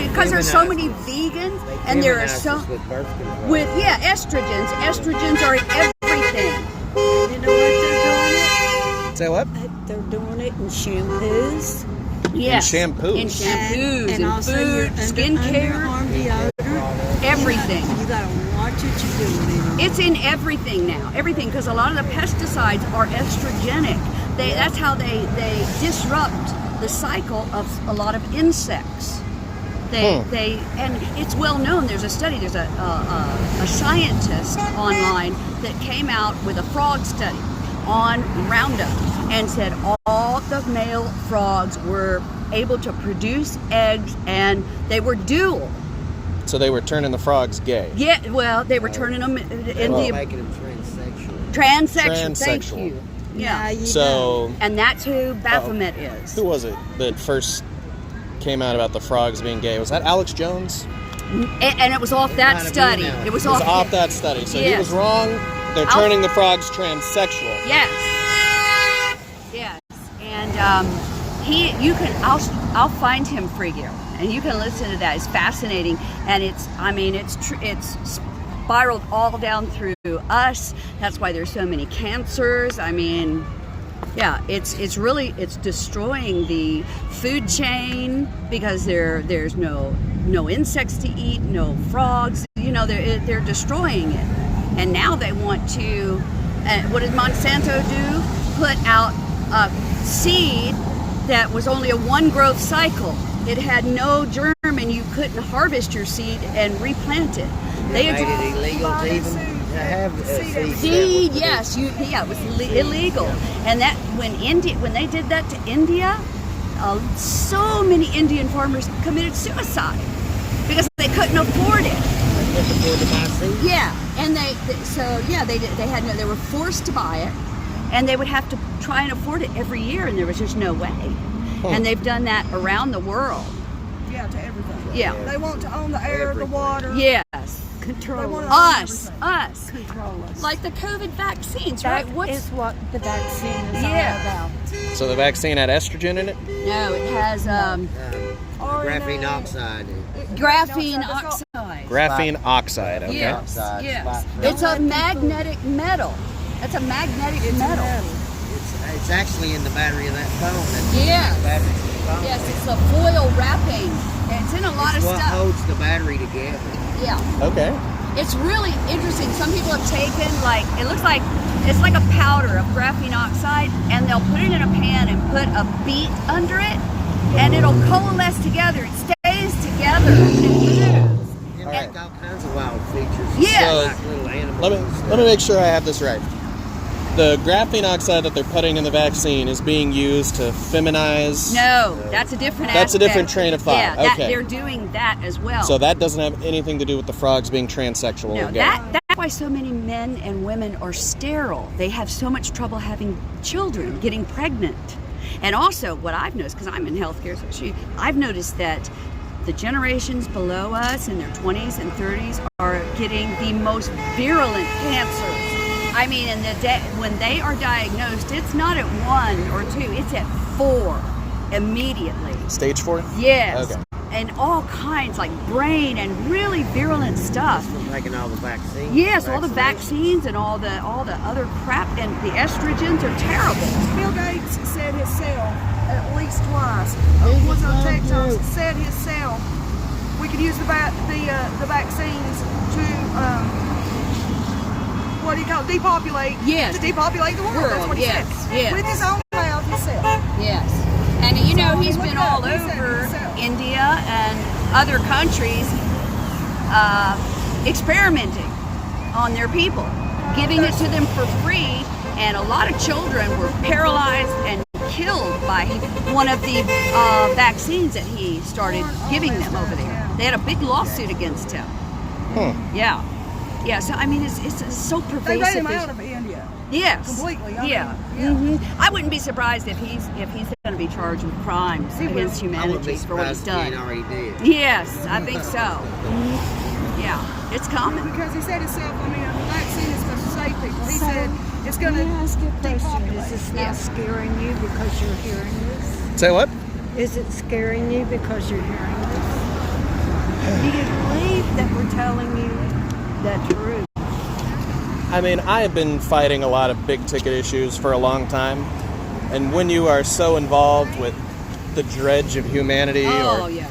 because there's so many vegans, and there are so with birth control. estrogens. Estrogens are in everything. You know what they're doing it? Say what? They're doing it in shampoos. Yes. In shampoos. In shampoos, and in also food, your skincare, underarm deodorant. everything. You gotta watch what you're doing. It's in everything now. Everything, because a lot of the pesticides are estrogenic. That's how they disrupt the cycle of a lot of insects. And it's well known. There's a study. There's a scientist online that came out with a frog study on Roundup and said all the male frogs were able to produce eggs, and they were dual. So they were turning the frogs gay. Yeah, well, they were turning them into Making them transsexual. transsexual. Thank Transsexual. you. Yeah. You So And that's who Baphomet is. who was it that first came out about the frogs being gay? Was that Alex Jones? And it was off that might have study. been now. It was It was off. off that study. So he Yes. was wrong. They're turning the frogs transsexual. Yes. Yes. And I'll find him for you, and you can listen to that. It's fascinating, and it's spiraled all down through us. That's why there's so many cancers. I mean, yeah, it's destroying the food chain because there's no insects to eat, no frogs. They're destroying it, and now they want to. What did Monsanto do? Put out a seed that was only a one growth cycle. It had no germ, and you couldn't harvest your seed and replant it. They made it illegal to even to have seed. Seed, yes, it was illegal. And that when they did that to India, so many Indian farmers committed suicide because they couldn't afford it. They couldn't afford to buy seed. Yeah, and they were forced to buy it, and they would have to try and afford it every year, and there was just no way. And they've done that around the world. Yeah, to everything. Yeah. They want to own the air, the water. Yes. They Control want us. to own everything. Us. Control us. Like the COVID vaccines, That right? is what the vaccine is Yeah. all about. So the vaccine had estrogen in it? No, it has Graphene oxide. graphene oxide. Graphene oxide, okay. Yes, Oxide, yes. spot- It's a magnetic metal. It's a magnetic metal. It's actually in the battery of that phone. That's Yes. the battery of the phone. Yes, it's a foil wrapping. It's in a lot It's of what stuff. holds the battery together. Yeah. Okay. It's really interesting. Some people have taken it looks like it's like a powder of graphene oxide, and they'll put it in a pan and put a beet under it, and it'll coalesce together. It stays together. It has all kinds of wild features. Yeah. Like little animals. Let me make sure I have this right. The graphene oxide that they're putting in the vaccine is being used to feminize. No, that's a different. That's a different aspect. train of thought. Yeah, Okay. they're doing that as well. So that doesn't have anything to do with the frogs being transsexual No, or gay. that's why so many men and women are sterile. They have so much trouble having children, getting pregnant. And also, what I've noticed, because I'm in healthcare, I've noticed that the generations below us in their 20s and 30s are getting the most virulent cancers. I mean, when they are diagnosed, it's not at 1 or 2, it's at 4 immediately. Stage 4? Yes. Okay. And all kinds, like brain and really virulent stuff. From taking all the vaccines. Yes, all the vaccines and all the other crap, and the estrogens are terrible. Bill Gates said himself at least twice. Once on Texas said himself, we could use the vaccines to what do you call it? Depopulate. Yes. To depopulate the world. That's what he Yes, said. yes. With his own mouth himself. Yes. And you know, he's Look been it up. all He said it over himself. India and other countries experimenting on their people, giving it to them for free, and a lot of children were paralyzed and killed by one of the vaccines that he started giving them over there. They had a big lawsuit against him. Yeah. Yeah, so I mean, it's so They pervasive. made him out of India. Yes. Completely. Yeah. I wouldn't be surprised if he's going to be charged with crimes against I wouldn't be humanity for what he's surprised if he done. ain't already did. Yes, I think so. Yeah, it's coming. Because he said himself, I mean, the vaccine is going to save people. He said it's going Let me ask you a to question. depopulate. Is this not scaring you because you're hearing this? Say what? Is it scaring you because you're hearing this? Do you believe that we're telling you the truth? I mean, I have been fighting a lot of big ticket issues for a long time, and when you are so involved with the dredge of humanity, Oh, or yeah.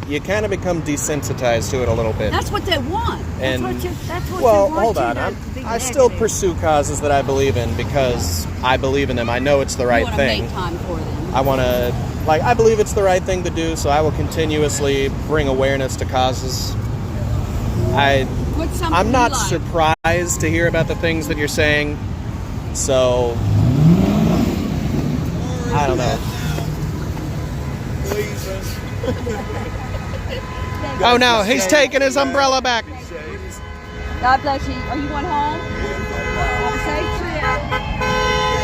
you kind of become desensitized to it a little bit. That's what they want. And That's what well, you want hold you on. to be I still negative. pursue causes that I believe in because I believe in them. I know it's the You right want to thing. make time for them. I want to, I believe it's the right thing to do, so I will continuously bring awareness to causes. What's something I'm not you like? surprised to hear about the things that you're saying, so I don't know. Oh no, he's taking his umbrella back. God bless you. Are you going home? Have a safe trip.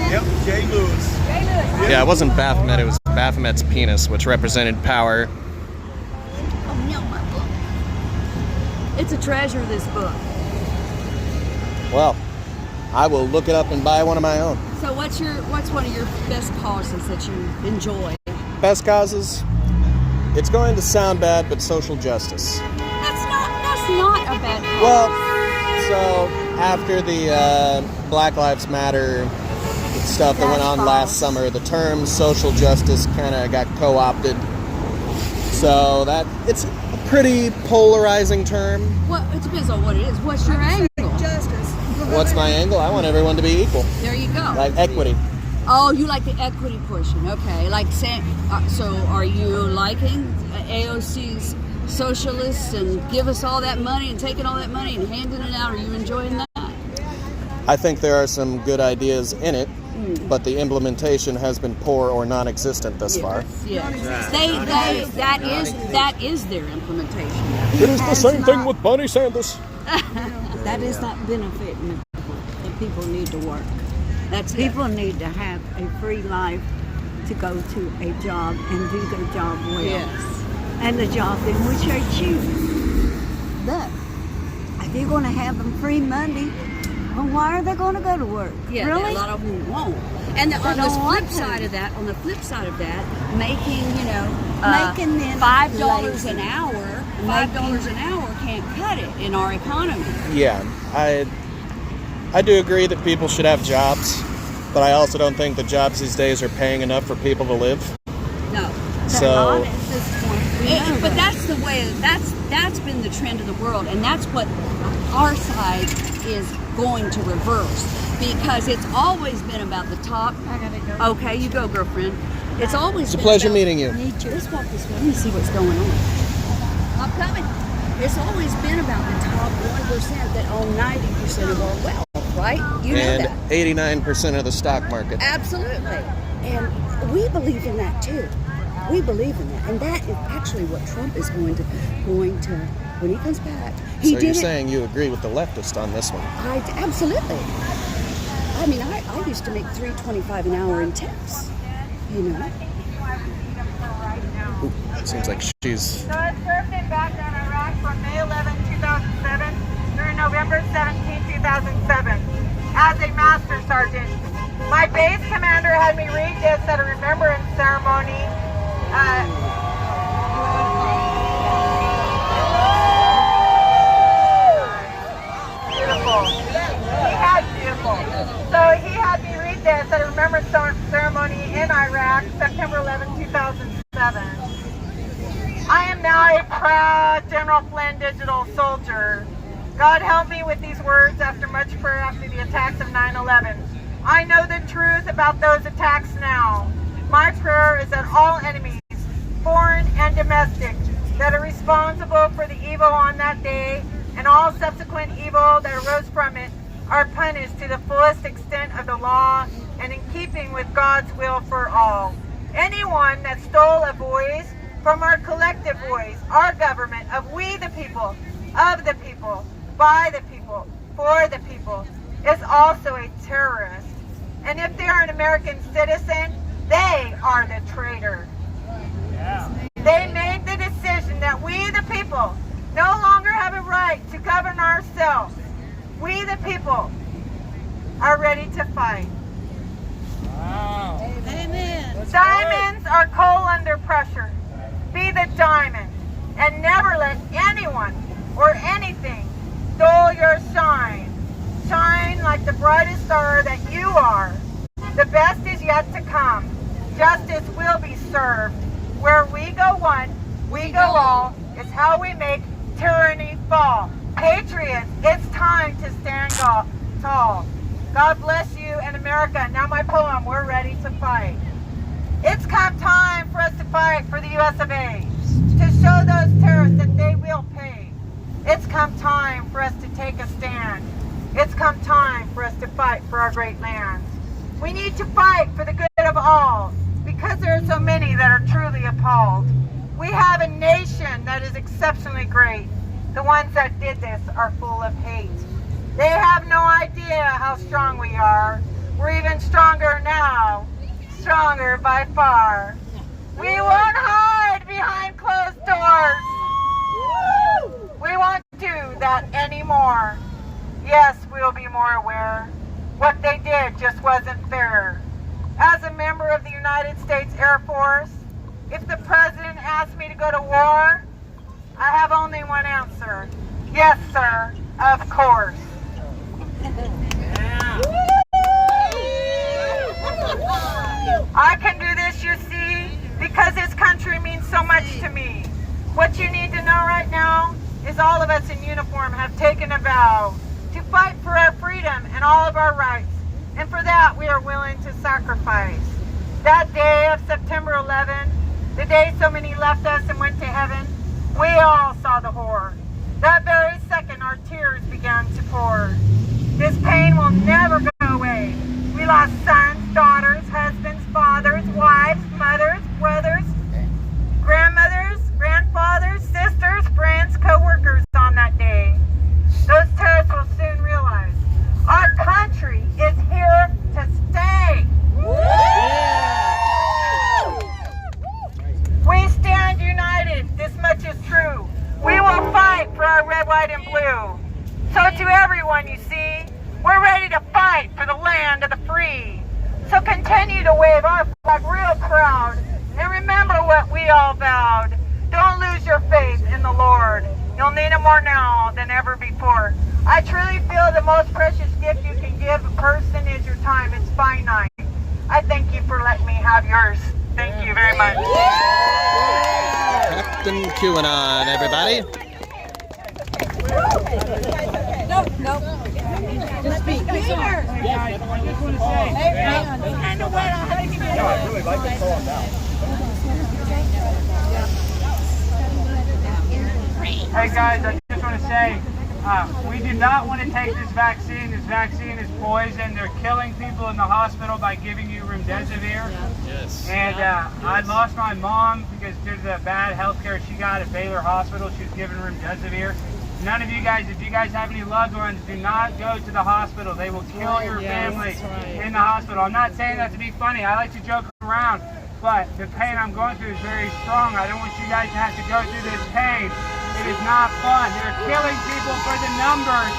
Yep, Jay Lewis. Yeah, it wasn't Baphomet, it was Baphomet's penis, which represented power. Oh, no, my book. It's a treasure, this book. Well, I will look it up and buy one of my own. So what's one of your best causes that you enjoy? Best causes? It's going to sound bad, but social justice. That's not a bad cause. Well, so after the Black Lives Matter stuff that went on last summer, the term social justice kind of got co-opted. So it's a pretty polarizing term. Well, it depends on what it is. What's your angle? Justice. What's my angle? I want everyone to be equal, There you go. like equity. Oh, you like the equity pushing. Okay. Like saying, so are you liking AOC's socialists and give us all that money and taking all that money and handing it out? Are you enjoying that? I think there are some good ideas in it, but the implementation has been poor or non-existent thus far. Yes. That is their implementation. It is the same thing with Bernie Sanders. That is not benefiting the people. The people need to work. That's People need to have a free life to go to a job and do their job well. Yes. And the job in which they choose. But if you're going to have them free Monday, well, why are they going to go to work? Yeah, really? a lot of them won't. And on the flip side of that, making Making them $5 lazy. an hour, $5 an hour can't cut it in our economy. Yeah, I do agree that people should have jobs, but I also don't think that jobs these days are paying enough for people to live. No. They're So not at this point. We know But that. that's the way. That's been the trend of the world, and that's what our side is going to reverse, because it's always been about the top. I gotta go. Okay, you go, girlfriend. It's always it's a been pleasure about, meeting you. Let's walk this way. Let me see what's going on. I'm coming. It's always been about the top 1% that own 90% of our wealth, right? You know And that. 89% of the stock market. Absolutely. And we believe in that too. We believe in that. And that is actually what Trump is going to when he comes back. He So did you're it. saying you agree with the leftist on this one? Absolutely. I mean, I used to make $3.25 an hour in tips, you know. Ooh, seems like she's... So I served in Baghdad, Iraq from May 11, 2007 through November 17, 2007 as a master sergeant. My base commander had me read this at a remembrance ceremony. Beautiful. this at a remembrance ceremony in Iraq, September 11, 2007. I am now a proud General Flynn digital soldier. God help me with these words after much prayer after the attacks of 9/11. I know the truth about those attacks now. My prayer is that all enemies, foreign and domestic, that are responsible for the evil on that day and all subsequent evil that arose from it are punished to the fullest extent of the law and in keeping with God's will for all. Anyone that stole a voice from our collective voice, our government of we the people, of the people, by the people, for the people, is also a terrorist. And if they are an American citizen, they are the traitor. Yeah. They made the decision that we the people no longer have a right to govern ourselves. We the people are ready to fight. Wow. Amen. Diamonds are coal under pressure. Be the diamond and never let anyone or anything dull your shine. Shine like the brightest star that you are. The best is yet to come. Justice will be served. Where we go one, we go all, is how we make tyranny fall. Patriots, it's time to stand tall. God bless you and America. Now my poem, we're ready to fight. It's come time for us to fight for the US of A, to show those terrorists that they will pay. It's come time for us to take a stand. It's come time for us to fight for our great land. We need to fight for the good of all, because there are so many that are truly appalled. We have a nation that is exceptionally great. The ones that did this are full of hate. They have no idea how strong we are. We're even stronger now, stronger by far. We won't hide behind closed doors. We won't do that anymore. Yes, we'll be more aware. What they did just wasn't fair. As a member of the United States Air Force, if the president asked me to go to war, I have only one answer. Yes, sir, of course. I can do this, you see, because this country means so much to me. What you need to know right now is all of us in uniform have taken a vow to fight for our freedom and all of our rights. And for that, we are willing to sacrifice. That day of September 11, the day so many left us and went to heaven, we all saw the horror. That very second, our tears began to pour. This pain will never go away. We lost sons, daughters, husbands, fathers, wives, mothers, brothers, grandmothers, grandfathers, sisters, friends, co-workers on that day. Those terrorists will soon realize our country is here to stay. We stand united. This much is true. We will fight for our red, white, and blue. So to everyone, you see, we're ready to fight for the land of the free. So continue to wave our flag real proud. And remember what we all vowed. Don't lose your faith in the Lord. You'll need it more now than ever before. I truly feel the most precious gift you can give a person is your time. It's finite. I thank you for letting me have yours. Thank you very much. Captain QAnon, everybody. No. Just speak. Hey guys, I just want to say. It's kind of wet. I'll have to give you I really like to calm down. Hey guys, I just want to say, we do not want to take this vaccine. This vaccine is poison. They're killing people in the hospital by giving you remdesivir. Yes. And I lost my mom because due to the bad health care she got at Baylor Hospital. She was given remdesivir. None of you guys, if you guys have any loved ones, do not go to the hospital. They will kill your family in the hospital. I'm not saying that to be funny. I like to joke around, but the pain I'm going through is very strong. I don't want you guys to have to go through this pain. It is not fun. They're killing people for the numbers.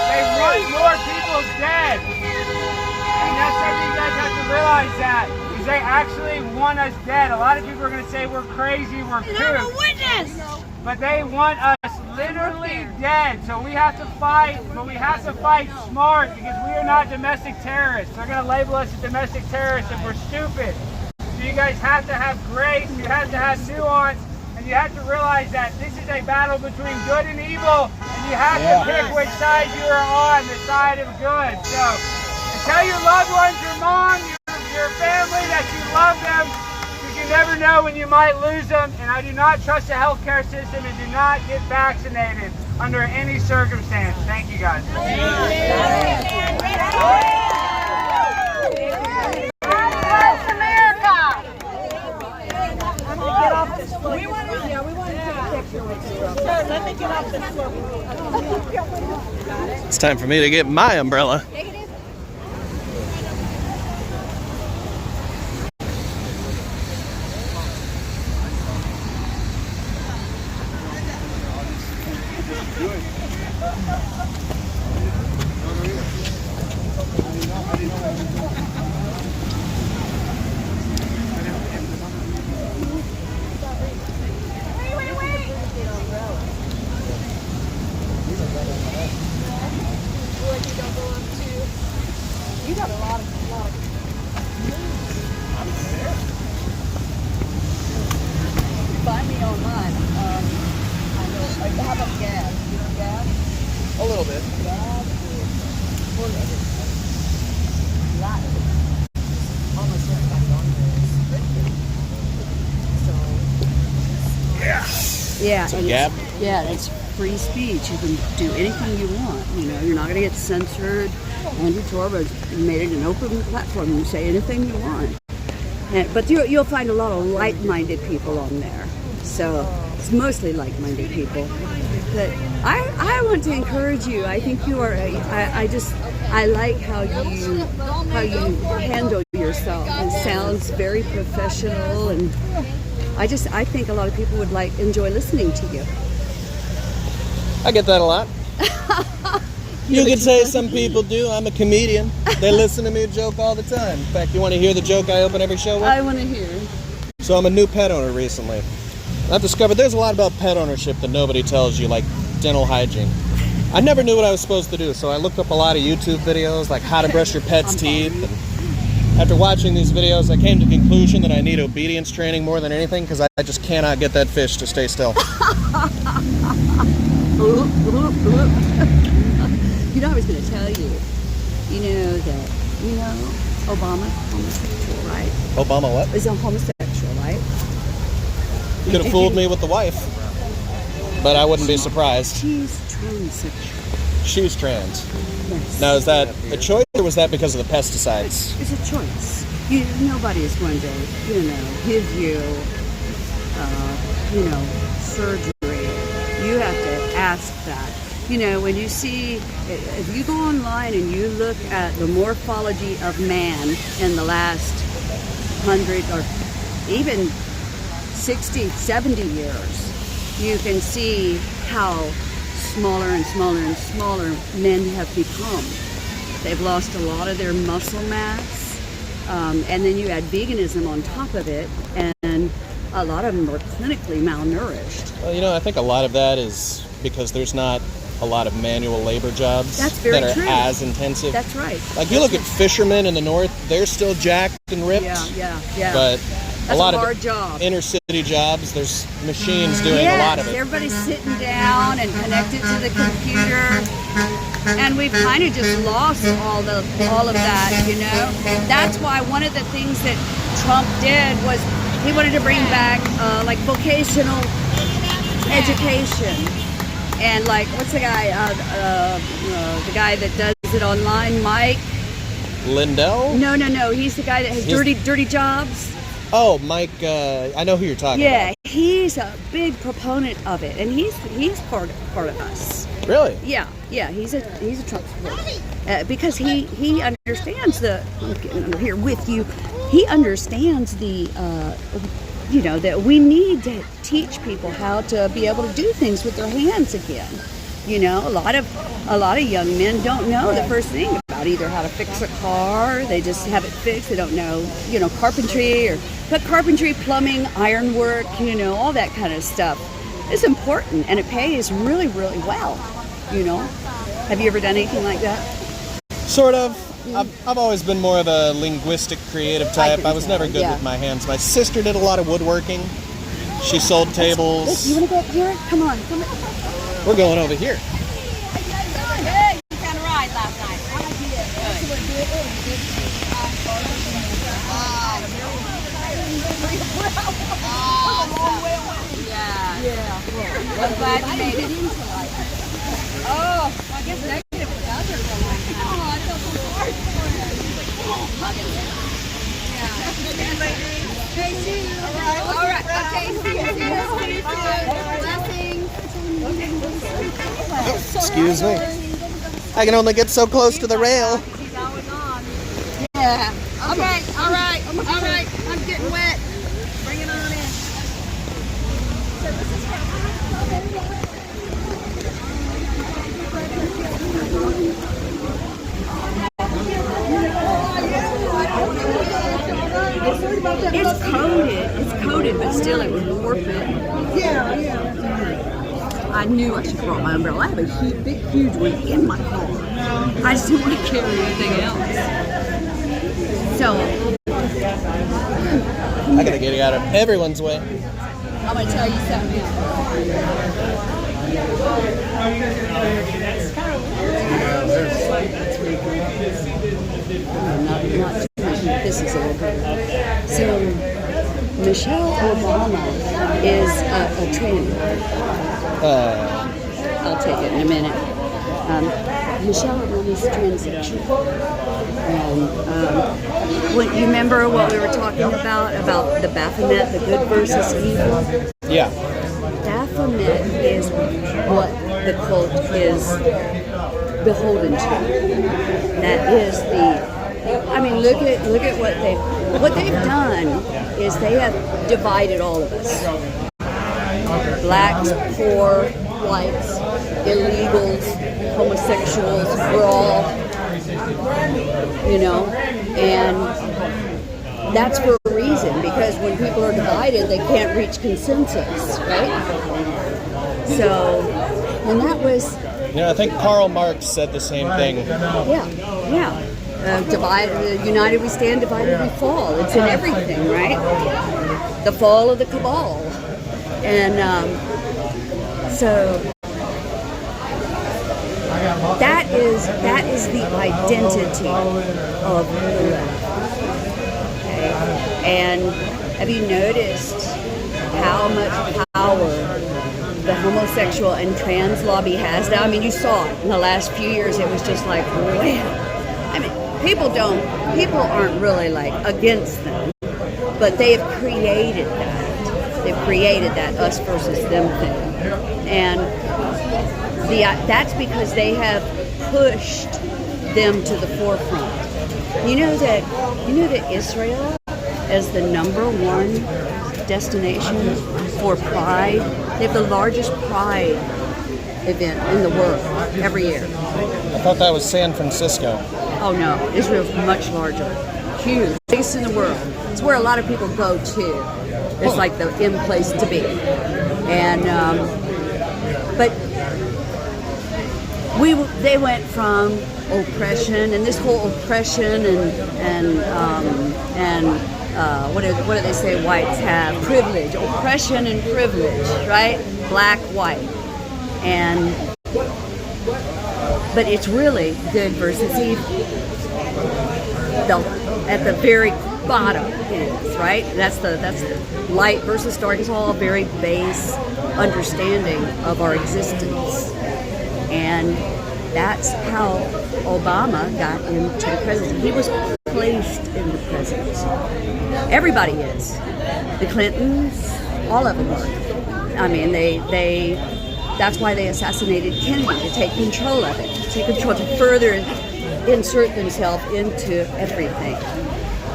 They want more people dead. And that's something you guys have to realize that. Is they actually want us dead. A lot of people are going to say we're crazy, we're kooks. But they want us literally dead. So we have to fight, but we have to fight smart because we are not domestic terrorists. They're going to label us as domestic terrorists if we're stupid. So you guys have to have grace, you have to have nuance, and you have to realize that this is a battle between good and evil, and you have to pick which side you are on, the side of good. So tell your loved ones, your mom, your family that you love them. You never know when you might lose them, and I do not trust the healthcare system and do not get vaccinated under any circumstance. Thank you guys. We want to take a picture with you. Sure, let me get off this floor. It's time for me to get my umbrella. You got a lot of Find me online. I know. How about gas? You know gas? A little bit. Gas is almost everybody on there. Yeah. It's a And gap. it's free speech. You can do anything you want. You know, you're not going to get censored. Andrew Torba made it an open platform. You say anything you want. But you'll find a lot of like-minded people on there. So it's mostly like-minded people. But I want to encourage you. I think you are. I like how you handle yourself. It sounds very professional, and I think a lot of people would enjoy listening to you. I get that a lot. You could say some people do. I'm a comedian. They listen to me joke all the time. In fact, you want to hear the joke I open every show with? I want to hear. So I'm a new pet owner recently. I've discovered there's a lot about pet ownership that nobody tells you, like dental hygiene. I never knew what I was supposed to do, so I looked up a lot of YouTube videos, like how to brush your pet's teeth. And after watching these videos, I came to the conclusion that I need obedience training more than anything because I just cannot get that fish to stay still. You know, I was going to tell you, Obama's homosexual, right? Obama what? Is a homosexual, right? You could have fooled me with the wife, but I wouldn't be surprised. She's transsexual. She's trans. Yes. Now, is that a choice or was that because of the pesticides? It's a choice. Nobody is going to, give you, surgery. You have to ask that. When you see, if you go online and you look at the morphology of man in the last 100 or even 60, 70 years, you can see how smaller and smaller and smaller men have become. They've lost a lot of their muscle mass, and then you add veganism on top of it, and a lot of them are clinically malnourished. Well, I think a lot of that is because there's not a lot of manual labor jobs that are as intensive. That's right. Like you look at fishermen in the north, they're still jacked and ripped. Yeah. But That's a lot hard of job. inner city jobs, there's machines doing a lot of it. Everybody's sitting down and connected to the computer, and we've kind of just lost all of that. That's why one of the things that Trump did was he wanted to bring back vocational education. And what's the guy? The guy that does it online, Mike Lindell? No. He's the guy that has dirty jobs. Oh, Mike. I know who you're talking about. Yeah, he's a big proponent of it, and he's part of us. Really? Yeah. He's a Trump supporter because he understands I'm here with you. He understands that we need to teach people how to be able to do things with their hands again. A lot of young men don't know the first thing about either how to fix a car. They just have it fixed. They don't know, carpentry, plumbing, ironwork, all that kind of stuff. it's important, and it pays really, really well, you know. Have you ever done anything like that? Sort of. I've always been more of a linguistic, creative type. I was never good yeah. with my hands. My sister did a lot of woodworking. She sold tables. You want to go up here? Come on. We're going over here. Hey, you kind of ride last night. Yeah. I'm glad you made it. Oh, I guess negative without her for a long time. Oh, I felt so hard for her. Hey, see you. All right. Okay, see you. Blessings. Excuse me. I can only get so close to the rail. Yeah. Okay. All right. I'm getting wet. Bring it on in. It's coated, but still it would warp it. Yeah. I knew I should have brought my umbrella. I have a huge one in my car. I just didn't want to carry anything else. So, I gotta get out of everyone's way. I'm going to tell you something else. This is over. So, Michelle Obama is a trans. I'll take it in a minute. Michelle Obama is transsexual. And when, you remember what we were talking about the Baphomet, the good versus evil? Yeah. Baphomet is what the cult is beholden to. That is I mean, look at what they've done is they have divided all of us. Blacks, poor, whites, illegals, homosexuals, we're all, you know, and that's for a reason, because when people are divided, they can't reach consensus, right? So, and that was... Yeah, I think Karl Marx said the same thing. Yeah. United we stand, divided we fall. It's in everything, right? The fall of the cabal. And so that is the identity of the left. Okay? And have you noticed how much power the homosexual and trans lobby has now? I mean, you saw it in the last few years. It was just like, wow. I mean, people aren't really like against them, but they have created that. They've created that us versus them thing, and that's because they have pushed them to the forefront. You know that Israel is the #1 destination for Pride. They have the largest Pride event in the world every year. I thought that was San Francisco. Oh no, Israel's much larger, huge, biggest in the world. It's where a lot of people go to. It's like the in place to be. And but they went from oppression, and this whole oppression and what do they say whites have? Privilege, oppression and privilege, right? Black, white, and. But it's really good versus evil. At the very bottom it is, right? That's the light versus dark. It's all a very base understanding of our existence. And that's how Obama got into the presidency. He was placed in the presidency. Everybody is. The Clintons, all of them are. I mean, that's why they assassinated Kennedy, to take control of it, to further insert themselves into everything.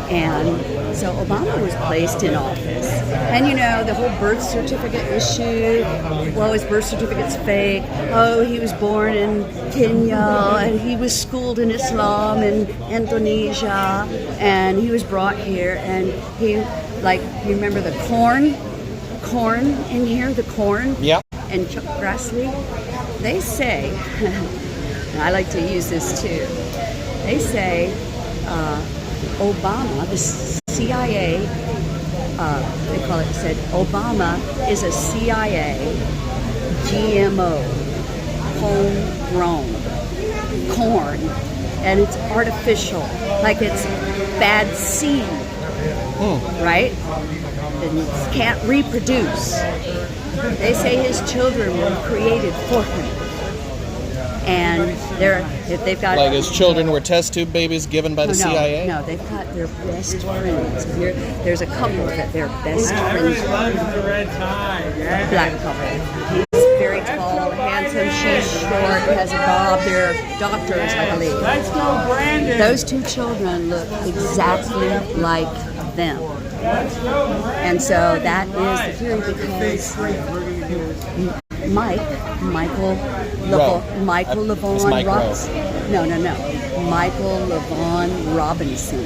And so Obama was placed in office. And you know, the whole birth certificate issue, well, his birth certificate's fake. Oh, he was born in Kenya, and he was schooled in Islam in Indonesia, and he was brought here, and he, like, you remember the corn Corn in here, the Corn. Yep. And Chuck Grassley, they say, and I like to use this too, they say Obama, the CIA, they call it, said Obama is a CIA GMO, homegrown corn, and it's artificial, like it's bad seed, right? And it can't reproduce. They say his children were created for him. And if they've got... Like his children were test tube babies given by the CIA? No, they've got their best friends. There's a couple that they're best friends. Black couple. He's very tall, handsome, she's short, has a bob. They're doctors, I believe. Let's go, Brandon. Those two children look exactly like them. And so that is the theory because Michael LaVaughn Robinson. No. Michael LaVaughn Robinson,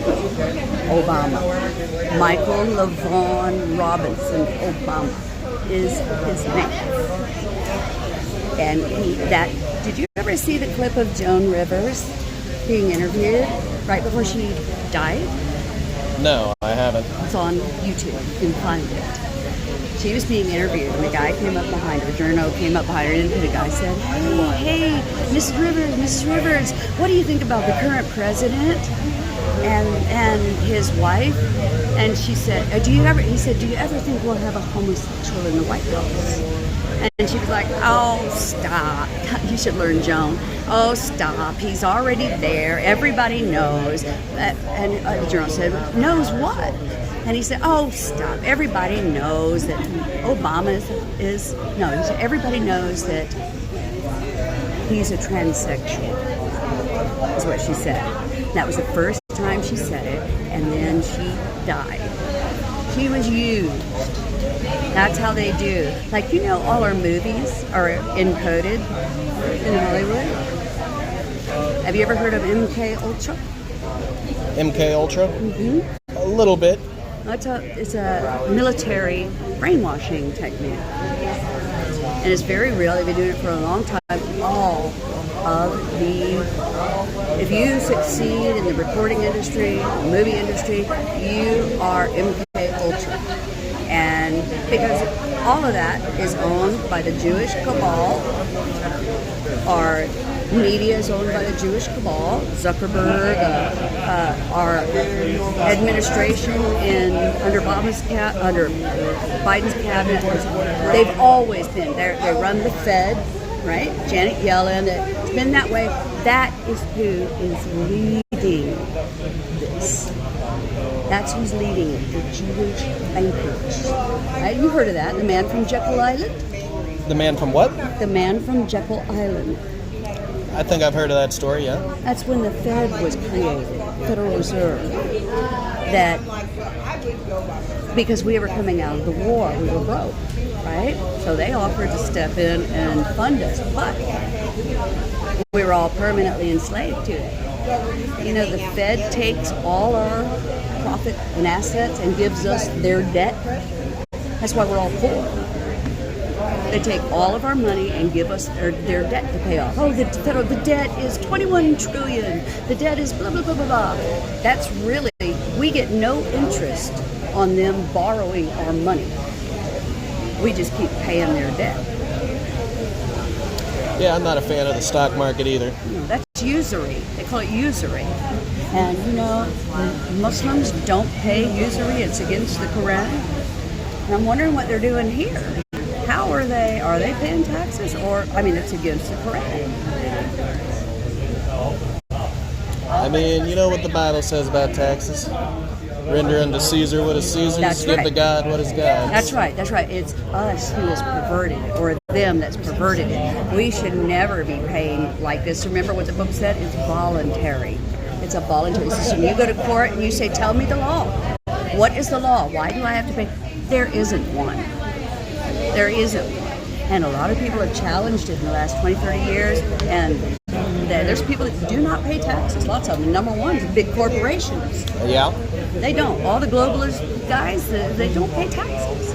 Obama. Michael LaVaughn Robinson, Obama is his name. And did you ever see the clip of Joan Rivers being interviewed right before she died? No, I haven't. It's on YouTube. You can find it. She was being interviewed, and the guy came up behind her. Journo came up behind her, and the guy said, "Hey, Mrs. Rivers, what do you think about the current president and his wife?" And she said, He said, "Do you ever think we'll have a homosexual in the White House?" And she was like, "Oh, stop. You should learn Joan. Oh, stop. He's already there. Everybody knows." And the journal said, "Knows what?" And he said, "Oh, stop. Everybody knows that Obama everybody knows that he's a transsexual." That's what she said. That was the first time she said it, and then she died. She was used. That's how they do. Like, all our movies are encoded in Hollywood. Have you ever heard of MK Ultra? MK Ultra? Mm-hmm. A little bit. It's a military brainwashing technique. And it's very real. They've been doing it for a long time. If you succeed in the recording industry, the movie industry, you are MK Ultra. And because all of that is owned by the Jewish cabal, our media is owned by the Jewish cabal, Zuckerberg, our administration under Biden's cabinet, they've always been there. They run the Fed, right? Janet Yellen, it's been that way. That is who is leading this. That's who's leading it, the Jewish bankers. Right? You heard of that, the man from Jekyll Island? The man from what? The man from Jekyll Island. I think I've heard of that story, yeah. That's when the Fed was created, Federal Reserve. That, because we were coming out of the war, we were broke, right? So they offered to step in and fund us, but we were all permanently enslaved to it. The Fed takes all our profit and assets and gives us their debt. That's why we're all poor. They take all of our money and give us their debt to pay off. Oh, the debt is 21 trillion. The debt is blah, blah, blah, blah, blah. That's really, we get no interest on them borrowing our money. We just keep paying their debt. Yeah, I'm not a fan of the stock market either. That's usury. They call it usury. And Muslims don't pay usury. It's against the Quran. And I'm wondering what they're doing here. How are they paying taxes? It's against the Quran. I mean, you know what the Bible says about taxes? Render unto Caesar what is Caesar's, That's give right. to God what is God's. That's right. It's us who is perverted it, or them that's perverted it. We should never be paying like this. Remember what the book said? It's voluntary. It's a voluntary system. You go to court and you say, "Tell me the law. What is the law? Why do I have to pay?" There isn't one. There isn't one. And a lot of people have challenged it in the last 20, 30 years, and there's people that do not pay taxes. Lots of them. Number one is big corporations. Yeah. They don't. All the globalist guys, they don't pay taxes.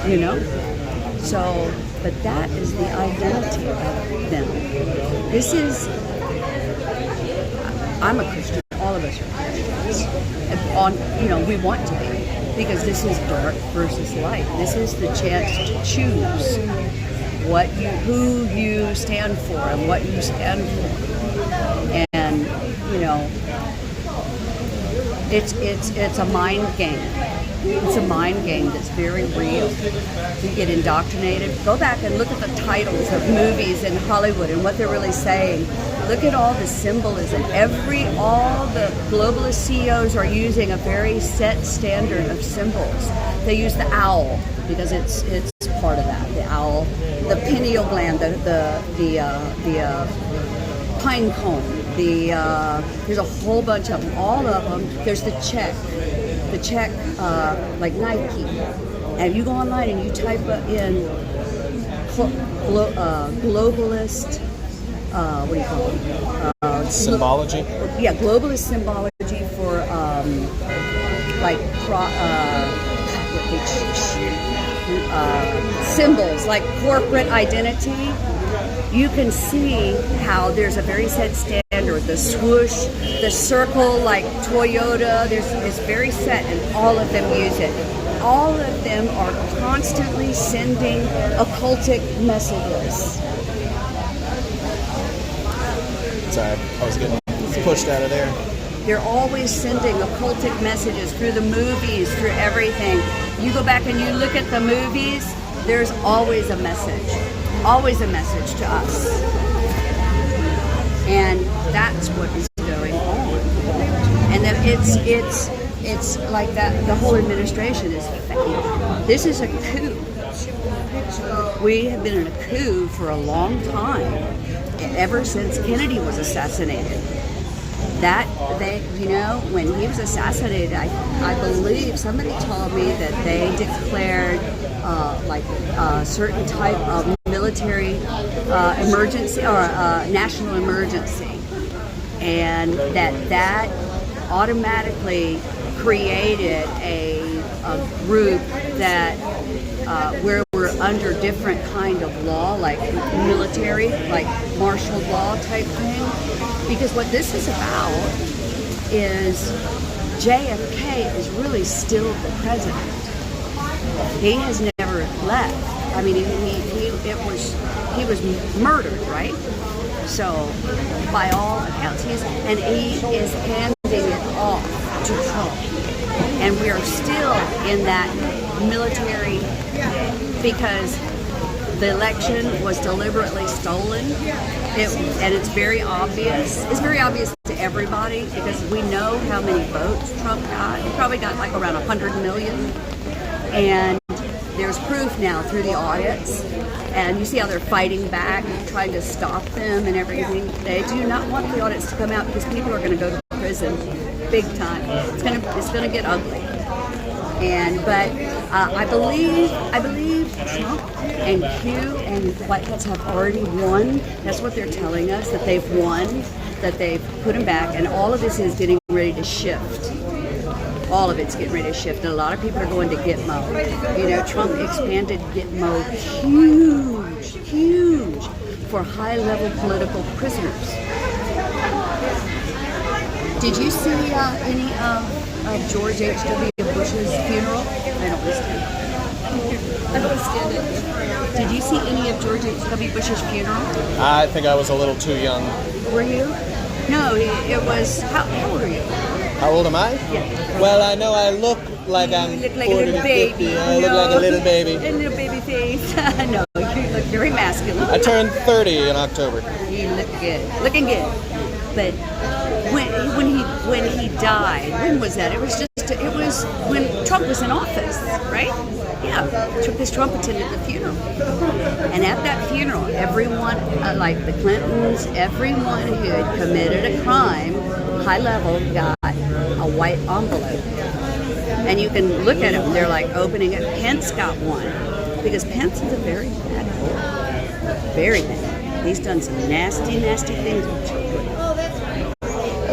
you know? So, but that is the identity of them. This is, I'm a Christian, all of us are Christians. We want to be, because this is dark versus light. This is the chance to choose who you stand for and what you stand for. And, it's a mind game. It's a mind game that's very real. You get indoctrinated. Go back and look at the titles of movies in Hollywood and what they're really saying. Look at all the symbolism. All the globalist CEOs are using a very set standard of symbols. They use the owl because it's part of that. The owl, the pineal gland, the pine cone. There's a whole bunch of them. All of them. There's the check. The check, like Nike, and you go online and you type in globalist, what do you call it? Symbology? Yeah, globalist symbology for symbols like corporate identity. You can see how there's a very set standard. The swoosh, the circle, like Toyota, it's very set, and all of them use it. All of them are constantly sending occultic messages. Sorry, I was getting pushed out of there. They're always sending occultic messages through the movies, through everything. You go back and you look at the movies, there's always a message. Always a message to us. And that's what is going on. And then it's like that, the whole administration is fake. This is a coup. We have been in a coup for a long time, ever since Kennedy was assassinated. When he was assassinated, I believe somebody told me that they declared a certain type of military emergency or national emergency, and that automatically created a group that where we're under different kind of law, like military, like martial law type thing. Because what this is about is JFK is really still the president. He has never left. I mean, he was murdered, right? So, by all accounts, he is handing it off to Trump, and we are still in that military because the election was deliberately stolen. And it's very obvious. It's very obvious to everybody because we know how many votes Trump got. He probably got like around 100 million. And there's proof now through the audits. And you see how they're fighting back, trying to stop them and everything. They do not want the audits to come out because people are going to go to prison big time. It's going to get ugly. But I believe Trump and Q and White Hats have already won. That's what they're telling us, that they've won, that they've put him back, and all of this is getting ready to shift. All of it's getting ready to shift, and a lot of people are going to Gitmo. Trump expanded Gitmo huge for high-level political prisoners. Did you see any of George H.W. Bush's funeral? I don't understand it. Did you see any of George H.W. Bush's funeral? I think I was a little too young. Were you? No, it was. How old are you? How old am I? Yeah. Well, I know I look like I'm 40 a little to baby. 50. I look like a little baby. A little baby face. No, you look very masculine. I turned 30 in October. You look good. Looking good. But when he died, when was that? It was when Trump was in office, right? Yeah, because Trump attended the funeral. And at that funeral, everyone, like the Clintons, everyone who had committed a crime, high level, got a white envelope. And you can look at them, they're like opening it. Pence got one, because Pence is a very bad boy. Very bad. He's done some nasty, nasty things with children.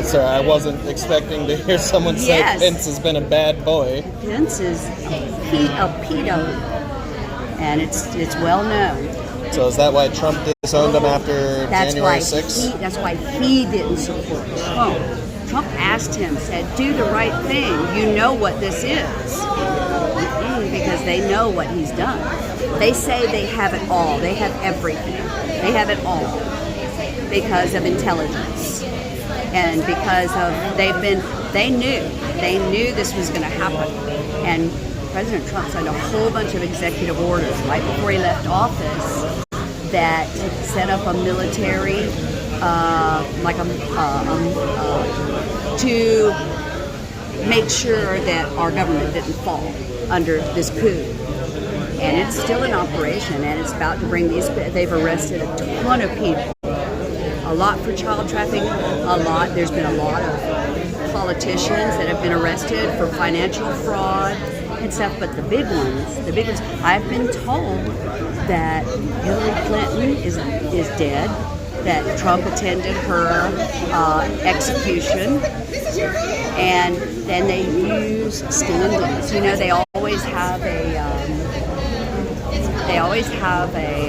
Sir, I wasn't expecting to hear someone say Pence has been a bad boy. Pence is a pedo. and it's well known. So is that why Trump disowned him after January 6th? That's why he didn't support Trump. Trump asked him, said, do the right thing. You know what this is. Because they know what he's done. They say they have it all. They have everything. They have it all because of intelligence. And because of, they knew this was going to happen. And President Trump signed a whole bunch of executive orders right before he left office that set up a military, to make sure that our government didn't fall under this coup. And it's still in operation, and it's about to bring they've arrested a ton of people. A lot for child trafficking, there's been a lot of politicians that have been arrested for financial fraud and stuff, but the big ones, I've been told that Hillary Clinton is dead, that Trump attended her execution, and then they use stand-ins. You know, they always have a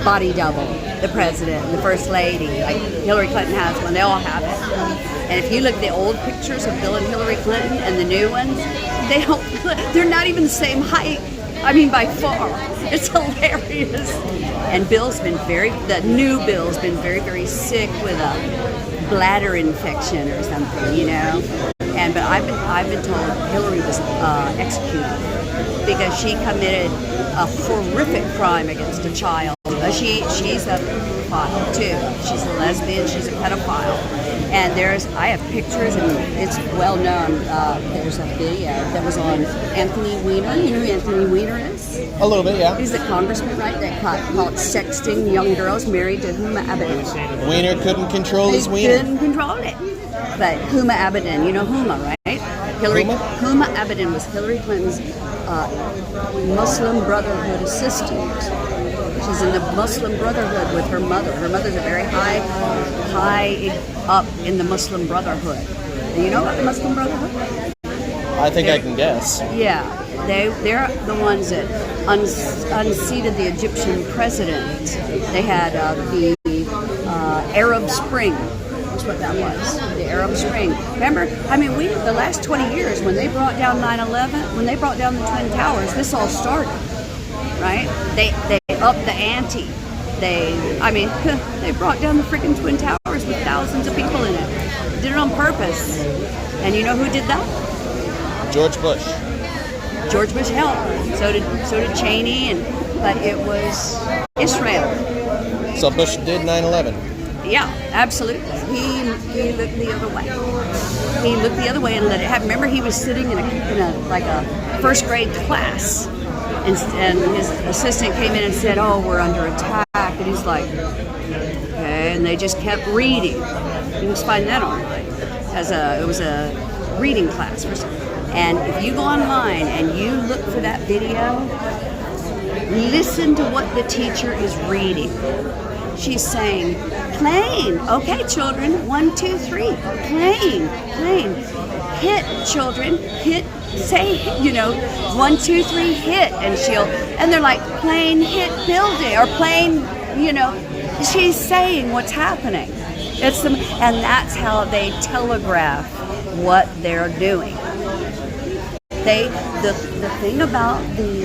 body double, the president and the first lady. Like Hillary Clinton has one, they all have it. And if you look at the old pictures of Bill and Hillary Clinton and the new ones, they're not even the same height. I mean, by far. It's hilarious. And the new Bill's been very, very sick with a bladder infection or something, you know. But I've been told Hillary was executed because she committed a horrific crime against a child. She's a pedophile too. She's a lesbian. She's a pedophile. And I have pictures, and it's well known. There's a video that was on Anthony Weiner. You know who Anthony Weiner is? A little bit, yeah. He's the congressman, right? That caught sexting young girls married to Huma Abedin. Weiner couldn't control his wiener. He couldn't control it. But Huma Abedin, you know Huma, right? Huma Abedin was Hillary Clinton's Muslim Brotherhood assistant. She's in the Muslim Brotherhood with her mother. Her mother's a very high up in the Muslim Brotherhood. Do you know about the Muslim Brotherhood? I think I can guess. Yeah, they're the ones that unseated the Egyptian president. They had the Arab Spring. That's what that was, the Arab Spring. Remember, I mean, the last 20 years, when they brought down 9/11, when they brought down the Twin Towers, this all started, right? They upped the ante. They brought down the freaking Twin Towers with thousands of people in it. Did it on purpose. And you know who did that? George Bush. George Bush helped. So did Cheney, but it was Israel. So Bush did 9/11. Yeah, absolutely. He looked the other way. He looked the other way and let it happen. Remember, he was sitting in a first grade class, and his assistant came in and said, "Oh, we're under attack," and he's like, "Okay," and they just kept reading. You can find that online. It was a reading class, and if you go online and you look for that video, listen to what the teacher is reading. She's saying, plane. Okay, children. 1, 2, 3. Plane. Hit, children. Hit. Say, 1, 2, 3, hit. And they're like, plane hit building, or plane, she's saying what's happening. And that's how they telegraph what they're doing. The thing about the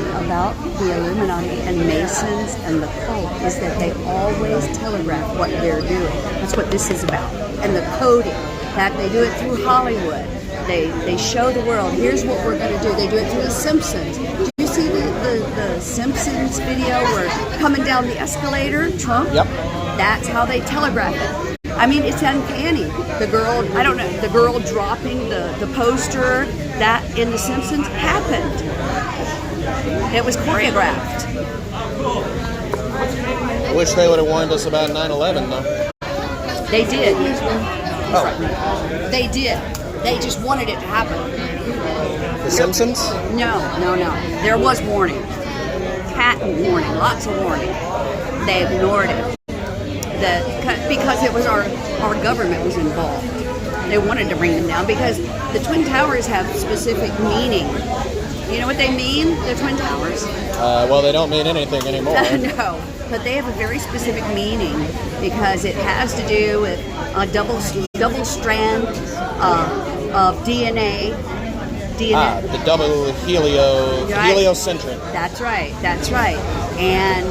Illuminati and Masons and the cult is that they always telegraph what they're doing. That's what this is about. And the coding. In fact, they do it through Hollywood. They show the world, here's what we're going to do. They do it through The Simpsons. Did you see the Simpsons video where coming down the escalator, Trump? Yep. That's how they telegraph it. I mean, it's uncanny. The girl dropping the poster, that in The Simpsons happened. It was choreographed. I wish they would have warned us about 9/11, though. They did. Oh. They did. They just wanted it to happen. The Simpsons? No. There was warning. Patent warning. Lots of warning. They ignored it. Because it was our government was involved. They wanted to bring them down because the Twin Towers have specific meaning You know what they mean, the Twin Towers? Well, they don't mean anything anymore. No, but they have a very specific meaning because it has to do with a double strand of DNA. The double heliocentric. That's right. And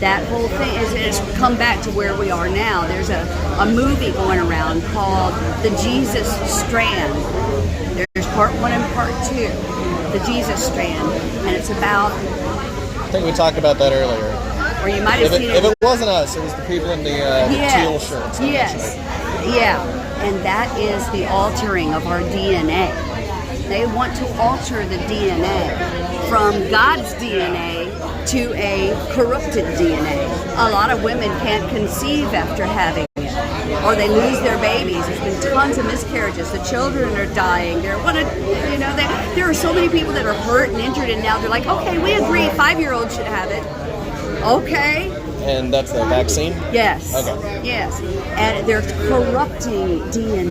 that whole thing is come back to where we are now. There's a movie going around called The Jesus Strand. There's part 1 and part 2, The Jesus Strand, and it's about... I think we talked about that earlier. Or you might have seen it. If it wasn't us, it was the people in the teal shirts. Yes. Yeah. And that is the altering of our DNA. They want to alter the DNA from God's DNA to a corrupted DNA. A lot of women can't conceive after having it, or they lose their babies. There's been tons of miscarriages. The children are dying. There are so many people that are hurt and injured, and now they're like, okay, we agree, 5-year-olds should have it. Okay. And that's the vaccine? Yes. Okay. Yes. And they're corrupting DNA.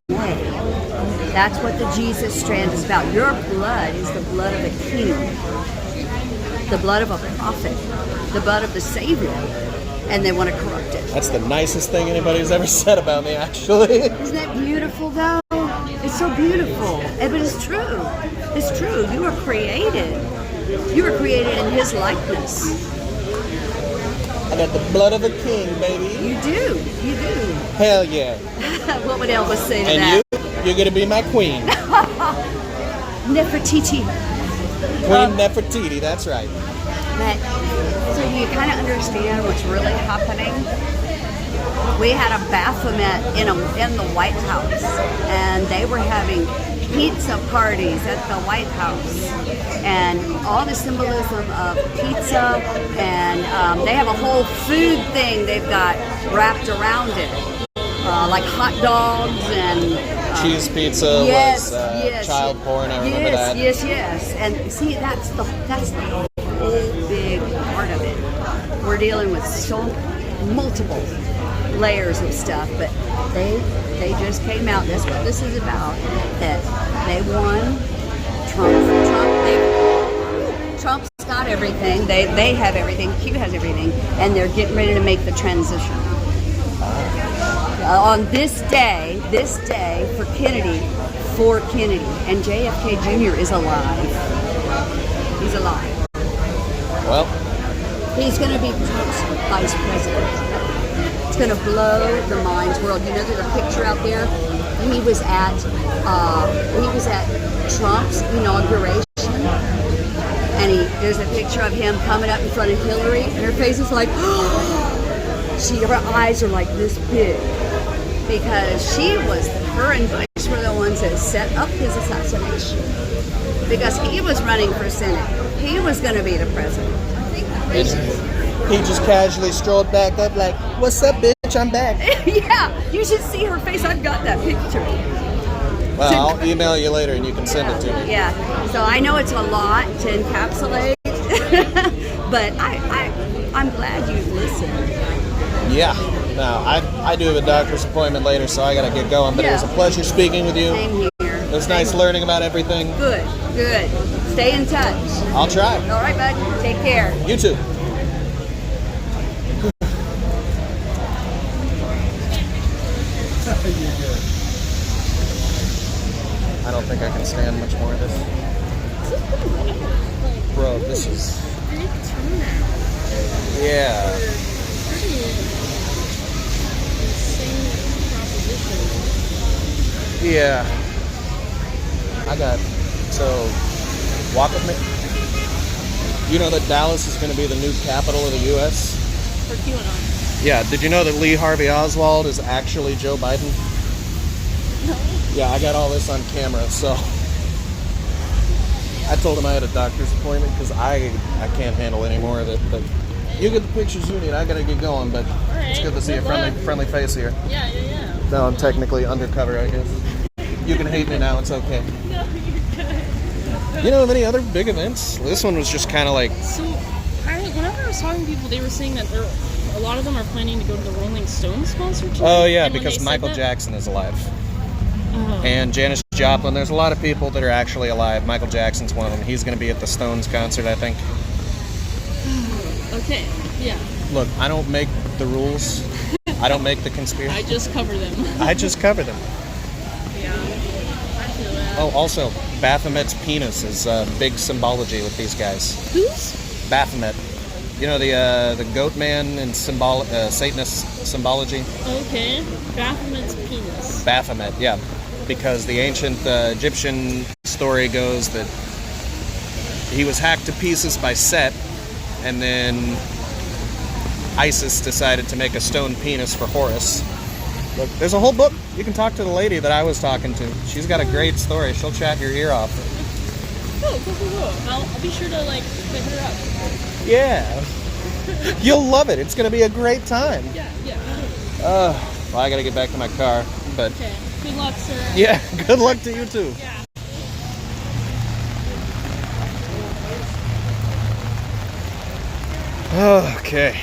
That's what the Jesus Strand is about. Your blood is the blood of a king, the blood of a prophet, the blood of the Savior, and they want to corrupt it. That's the nicest thing anybody's ever said about me, actually. Isn't that beautiful, though? It's so beautiful. But it's true. It's true. You were created. You were created in His likeness. I got the blood of a king, baby. You do. You do. Hell yeah. What would Elvis say to that? And you're going to be my queen. Nefertiti. Queen Nefertiti, that's right. But, so you kind of understand what's really happening? We had a Baphomet in the White House, and they were having pizza parties at the White House, and all the symbolism of pizza, and they have a whole food thing they've got wrapped around it, like hot dogs and cheese pizza was child porn. I remember that. Yes. And see, that's the whole big part of it. We're dealing with so multiple layers of stuff, but they just came out. That's what this is about. That they won. Trump's got everything. They have everything. Q has everything, and they're getting ready to make the transition. On this day for Kennedy, and JFK Jr. is alive. He's alive. Well, he's going to be Trump's vice president. It's going to blow the mind's world. You know, there's a picture out there. He was at Trump's inauguration, and there's a picture of him coming up in front of Hillary, and her face is like, her eyes are like this big, because her and Vice were the ones that set up his assassination, because he was running for Senate. He was going to be the president. He just casually strolled back up like, what's up, bitch? I'm back. Yeah, you should see her face. I've got that picture. Well, I'll email you later and you can send it to me. Yeah, so I know it's a lot to encapsulate, but I'm glad you listened. Yeah. Now, I do have a doctor's appointment later, so I got to get going, but it was a pleasure speaking with you. Same here. It was nice learning about everything. Good. Stay in touch. I'll try. All right, bud. Take care. You too. I don't think I can stand much more of this. Bro, this is... Yeah. Yeah. So, walk with me. You know that Dallas is going to be the new capital of the U.S.? For QAnon. Yeah, did you know that Lee Harvey Oswald is actually Joe Biden? No. Yeah, I got all this on camera, so I told him I had a doctor's appointment because I can't handle any more of it. But you get the pictures you need. I gotta get going, but it's good to see a friendly face here. Yeah. Now I'm technically undercover, I guess. You can hate me now, it's okay. No, you're good. You know of any other big events? This one was just kind of like... So, whenever I was talking to people, they were saying that a lot of them are planning to go to the Rolling Stones concert. Oh yeah, because Michael Jackson is alive. Oh. And Janis Joplin. There's a lot of people that are actually alive. Michael Jackson's one of them. He's going to be at the Stones concert, I think. Okay, yeah. Look, I don't make the rules. I don't make the conspiracy. I just cover them. I just cover them. Yeah, I feel that. Oh, also, Baphomet's penis is big symbology with these guys. Who's? Baphomet. You know the goat man in Satanist symbology? Okay, Baphomet's penis. Baphomet, yeah. Because the ancient Egyptian story goes that he was hacked to pieces by Set, and then Isis decided to make a stone penis for Horus. Look, there's a whole book. You can talk to the lady that I was talking to. She's got a great story. She'll chat your ear off. Cool. I'll be sure to, like, hit her up. Yeah. You'll love it. It's going to be a great time. Yeah. Well, I got to get back to my car, but... Okay. Good luck, sir. Yeah, good luck to you, too. Yeah. Okay.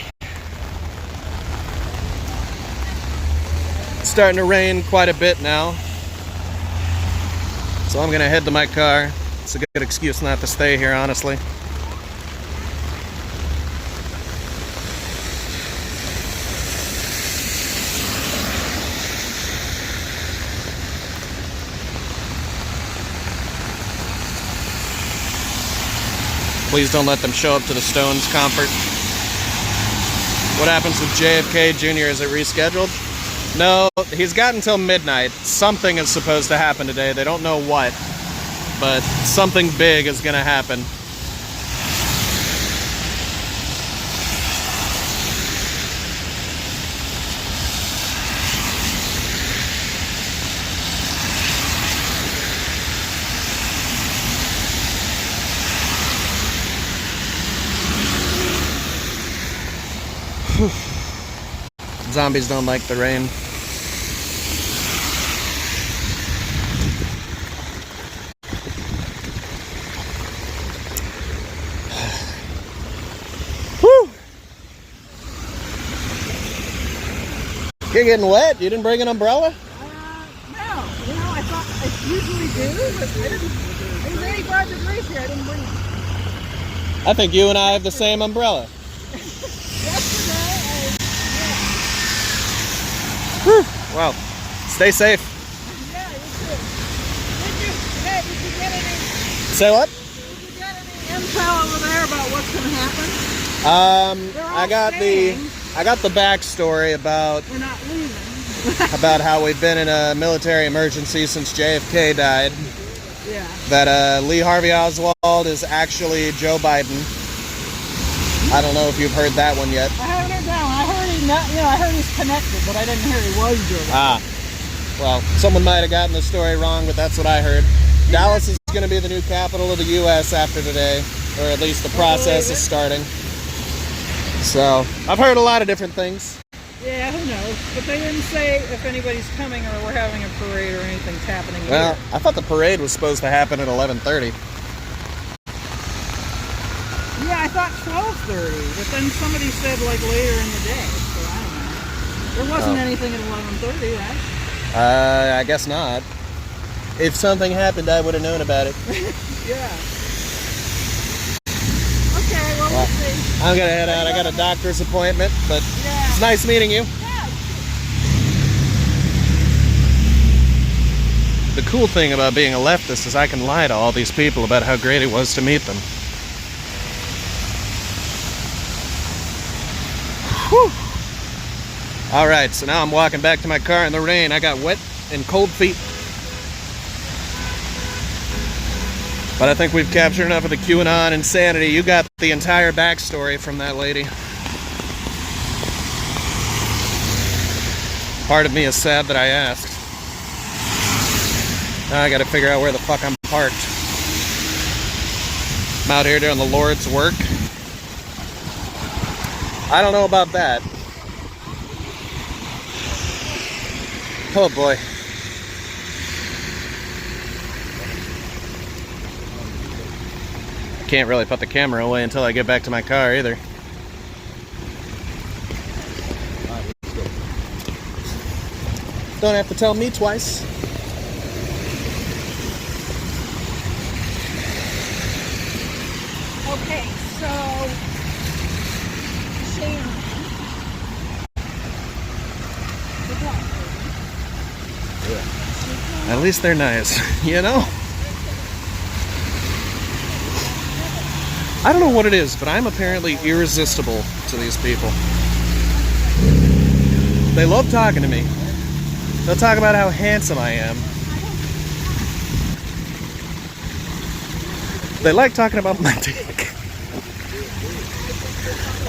It's starting to rain quite a bit now. So I'm going to head to my car. It's a good excuse not to stay here, honestly. Please don't let them show up to the Stones concert. What happens with JFK Jr.? Is it rescheduled? No, he's got until midnight. Something is supposed to happen today. They don't know what, but something big is going to happen. Zombies don't like the rain. Whew! You're getting wet. You didn't bring an umbrella? No. I thought I usually do, but I didn't. It was 85 degrees here. I didn't bring it. I think you and I have the same umbrella. Well, stay safe. Yeah, you too. Did you get any? Say what? Did you get any intel over there about what's going to happen? I got the backstory about We're not leaving. about how we've been in a military emergency since JFK died. Yeah. That Lee Harvey Oswald is actually Joe Biden. I don't know if you've heard that one yet. I haven't heard that one. I heard he's connected, but I didn't hear he was Joe Biden. Well, someone might have gotten the story wrong, but that's what I heard. Dallas is going to be the new capital of the U.S. after today, or at least the process is starting. So, I've heard a lot of different things. Yeah, who knows? But they didn't say if anybody's coming or we're having a parade or anything's happening Well, here. I thought the parade was supposed to happen at 11:30. Yeah, I thought 12:30, but then somebody said like later in the day, so I don't know. There wasn't anything at 11:30, right? I guess not. If something happened, I would have known about it. Yeah. Okay, well, we'll see. I'm gonna head out. I got a doctor's appointment, but Yeah. it's nice meeting you. Yeah. The cool thing about being a leftist is I can lie to all these people about how great it was to meet them. Whew. All right, so now I'm walking back to my car in the rain. I got wet and cold feet. But I think we've captured enough of the QAnon insanity. You got the entire backstory from that lady. Part of me is sad that I asked. Now I gotta figure out where the fuck I'm parked. I'm out here doing the Lord's work. I don't know about that. Oh boy. I can't really put the camera away until I get back to my car either. Don't have to tell me twice. Okay, so Sharon. At least they're nice, you know? I don't know what it is, but I'm apparently irresistible to these people. They love talking to me. They'll talk about how handsome I am. They like talking about my dick.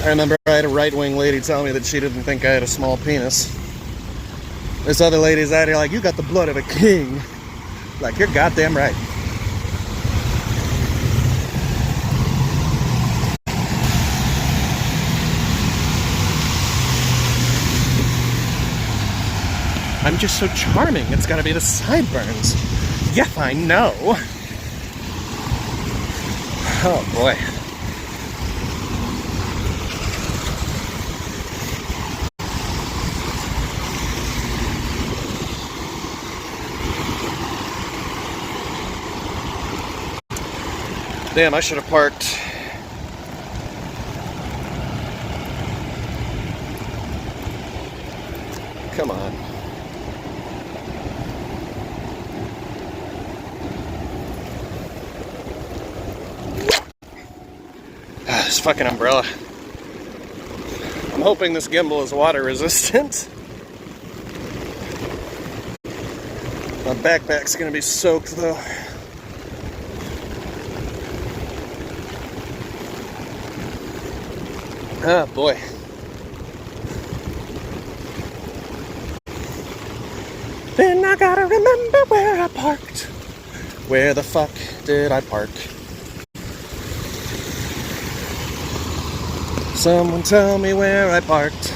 I remember I had a right-wing lady tell me that she didn't think I had a small penis. This other lady's out here like, you got the blood of a king. Like, you're goddamn right. I'm just so charming. It's gotta be the sideburns. Yeah, I know. Oh boy. Damn, I should have parked. Come on. This fucking umbrella. I'm hoping this gimbal is water resistant. My backpack's gonna be soaked though. Ah, boy. Then I gotta remember where I parked. Where the fuck did I park? Someone tell me where I parked.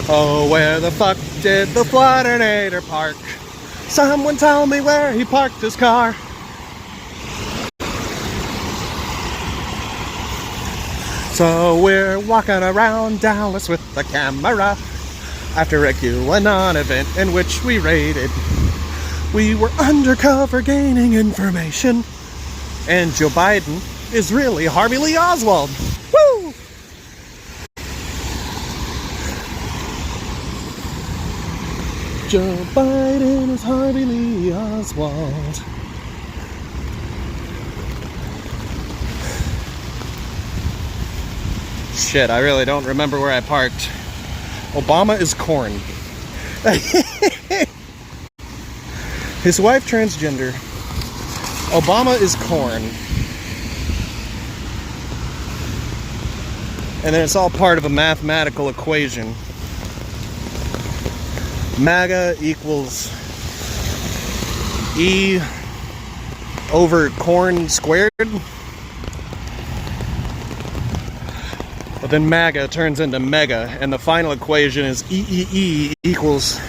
Oh, where the fuck did the Flutternator park? Someone tell me where he parked his car. So we're walking around Dallas with the camera after a QAnon event in which we raided. We were undercover gaining information, and Joe Biden is really Harvey Lee Oswald. Woo! Joe Biden is Harvey Lee Oswald. Shit, I really don't remember where I parked. Obama is corn. His wife transgender. Obama is corn. And then it's all part of a mathematical equation. MAGA equals E over corn squared. But then MAGA turns into mega, and the final equation is E equals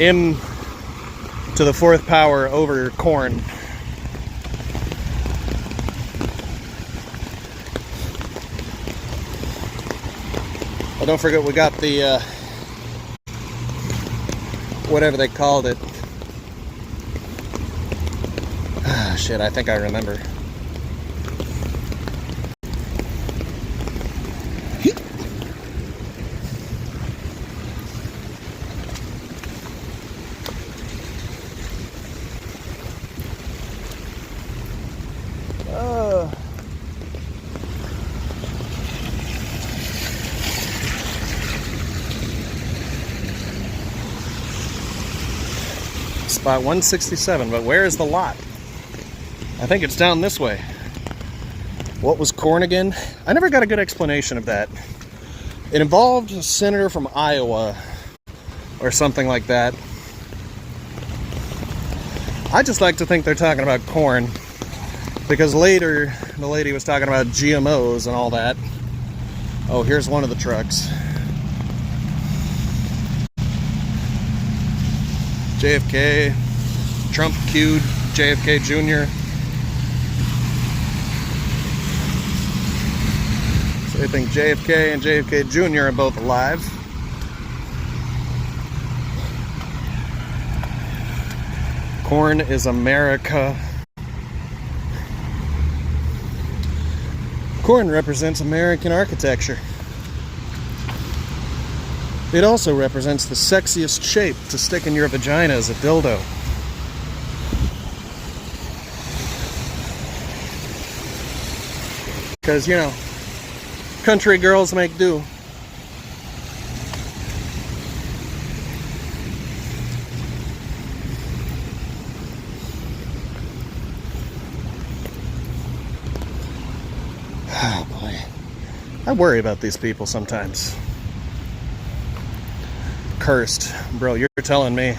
M to the fourth power over corn. Oh, don't forget we got the whatever they called it. Ah, shit, I think I remember. Spot 167, but where is the lot? I think it's down this way. What was corn again? I never got a good explanation of that. It involved a senator from Iowa or something like that. I just like to think they're talking about corn because later the lady was talking about GMOs and all that. Oh, here's one of the trucks. JFK, Trump cued JFK Jr. So they think JFK and JFK Jr. are both alive. Corn is America. Corn represents American architecture. It also represents the sexiest shape to stick in your vagina as a dildo. Because, you know, country girls make do. Oh boy. I worry about these people sometimes. Cursed. Bro, you're telling me.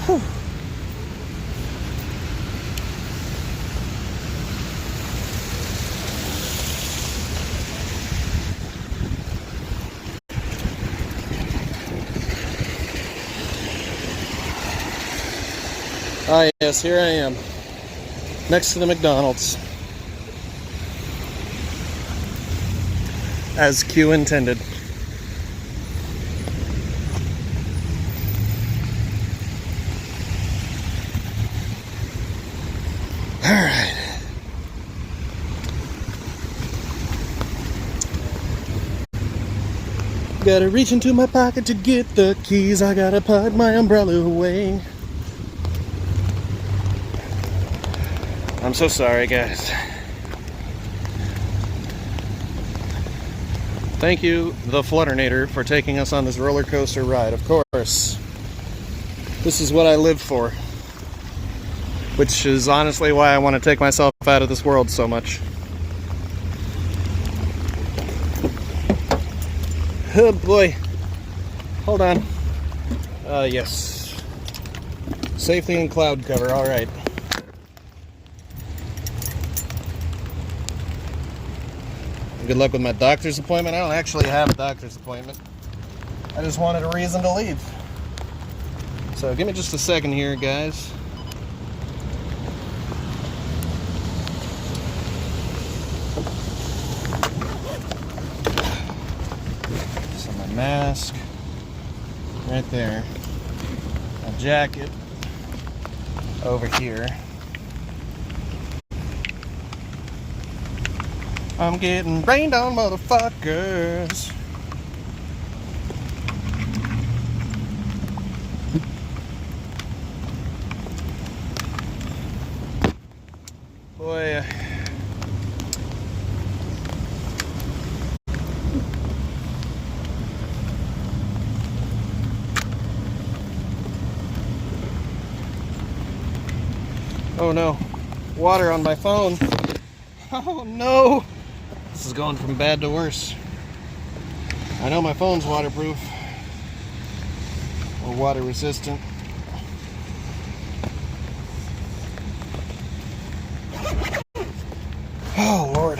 Whew. Ah, yes, here I am, next to the McDonald's, as Q intended. All right. Gotta reach into my pocket to get the keys. I gotta put my umbrella away. I'm so sorry, guys. Thank you, the Flutternator, for taking us on this roller coaster ride. Of course, this is what I live for, which is honestly why I want to take myself out of this world so much. Oh boy. Hold on. Yes. Safety and cloud cover, alright. Good luck with my doctor's appointment. I don't actually have a doctor's appointment. I just wanted a reason to leave. So give me just a second here, guys. So my mask right there. My jacket over here. I'm getting rained on, motherfuckers. Boy. Oh no. Water on my phone. Oh no. This is going from bad to worse. I know my phone's waterproof or water resistant. Oh Lord.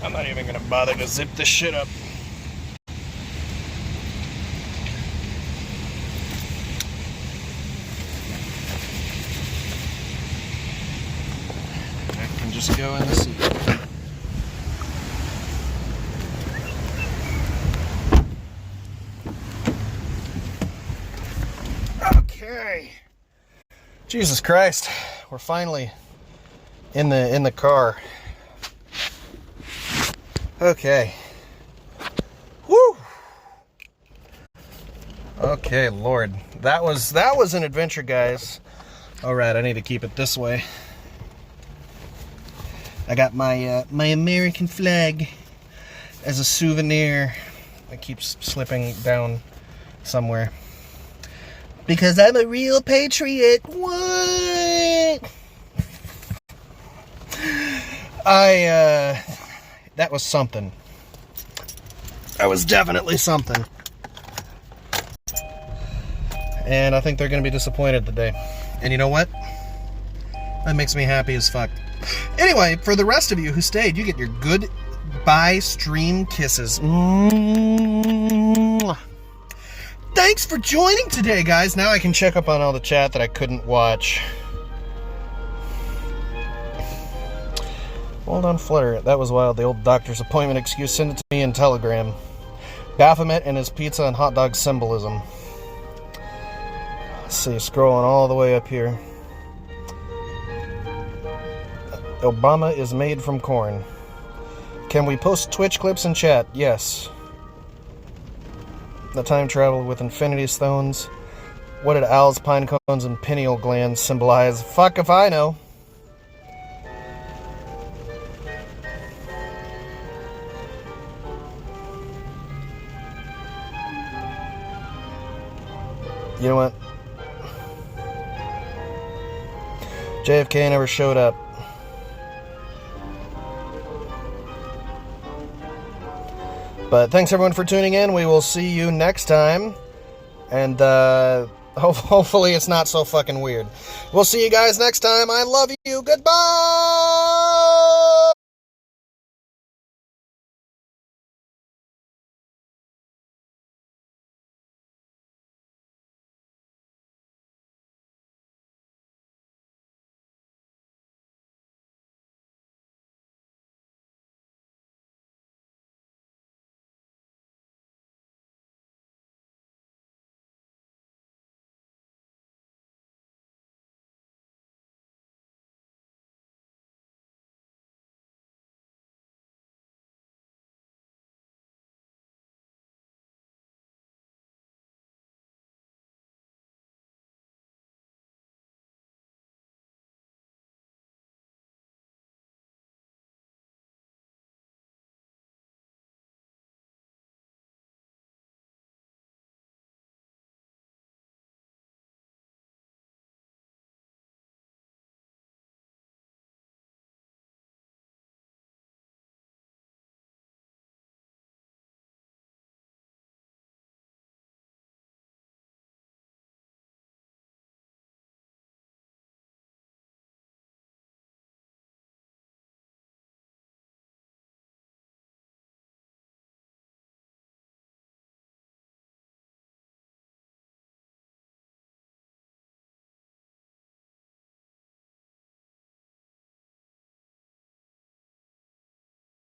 I'm not even gonna bother to zip this shit up. Just go in the seat. Okay. Jesus Christ, we're finally in the car. Okay. Woo. Okay, Lord, that was an adventure, guys. All right, I need to keep it this way. I got my my American flag as a souvenir. It keeps slipping down somewhere. Because I'm a real patriot. What? That was something. That was definitely something. And I think they're going to be disappointed today. And you know what? That makes me happy as fuck. Anyway, for the rest of you who stayed, you get your goodbye stream kisses. Mwah. Thanks for joining today, guys. Now I can check up on all the chat that I couldn't watch. Hold on, Flutter. That was wild. The old doctor's appointment excuse. Send it to me in Telegram. Baphomet and his pizza and hot dog symbolism. Let's see, scrolling all the way up here. Obama is made from corn. Can we post Twitch clips in chat? Yes. The time travel with infinity stones. What did owls, pine cones, and pineal glands symbolize? Fuck if I know. You know what? JFK never showed up. But thanks everyone for tuning in. We will see you next time. And hopefully it's not so fucking weird. We'll see you guys next time. I love you. Goodbye!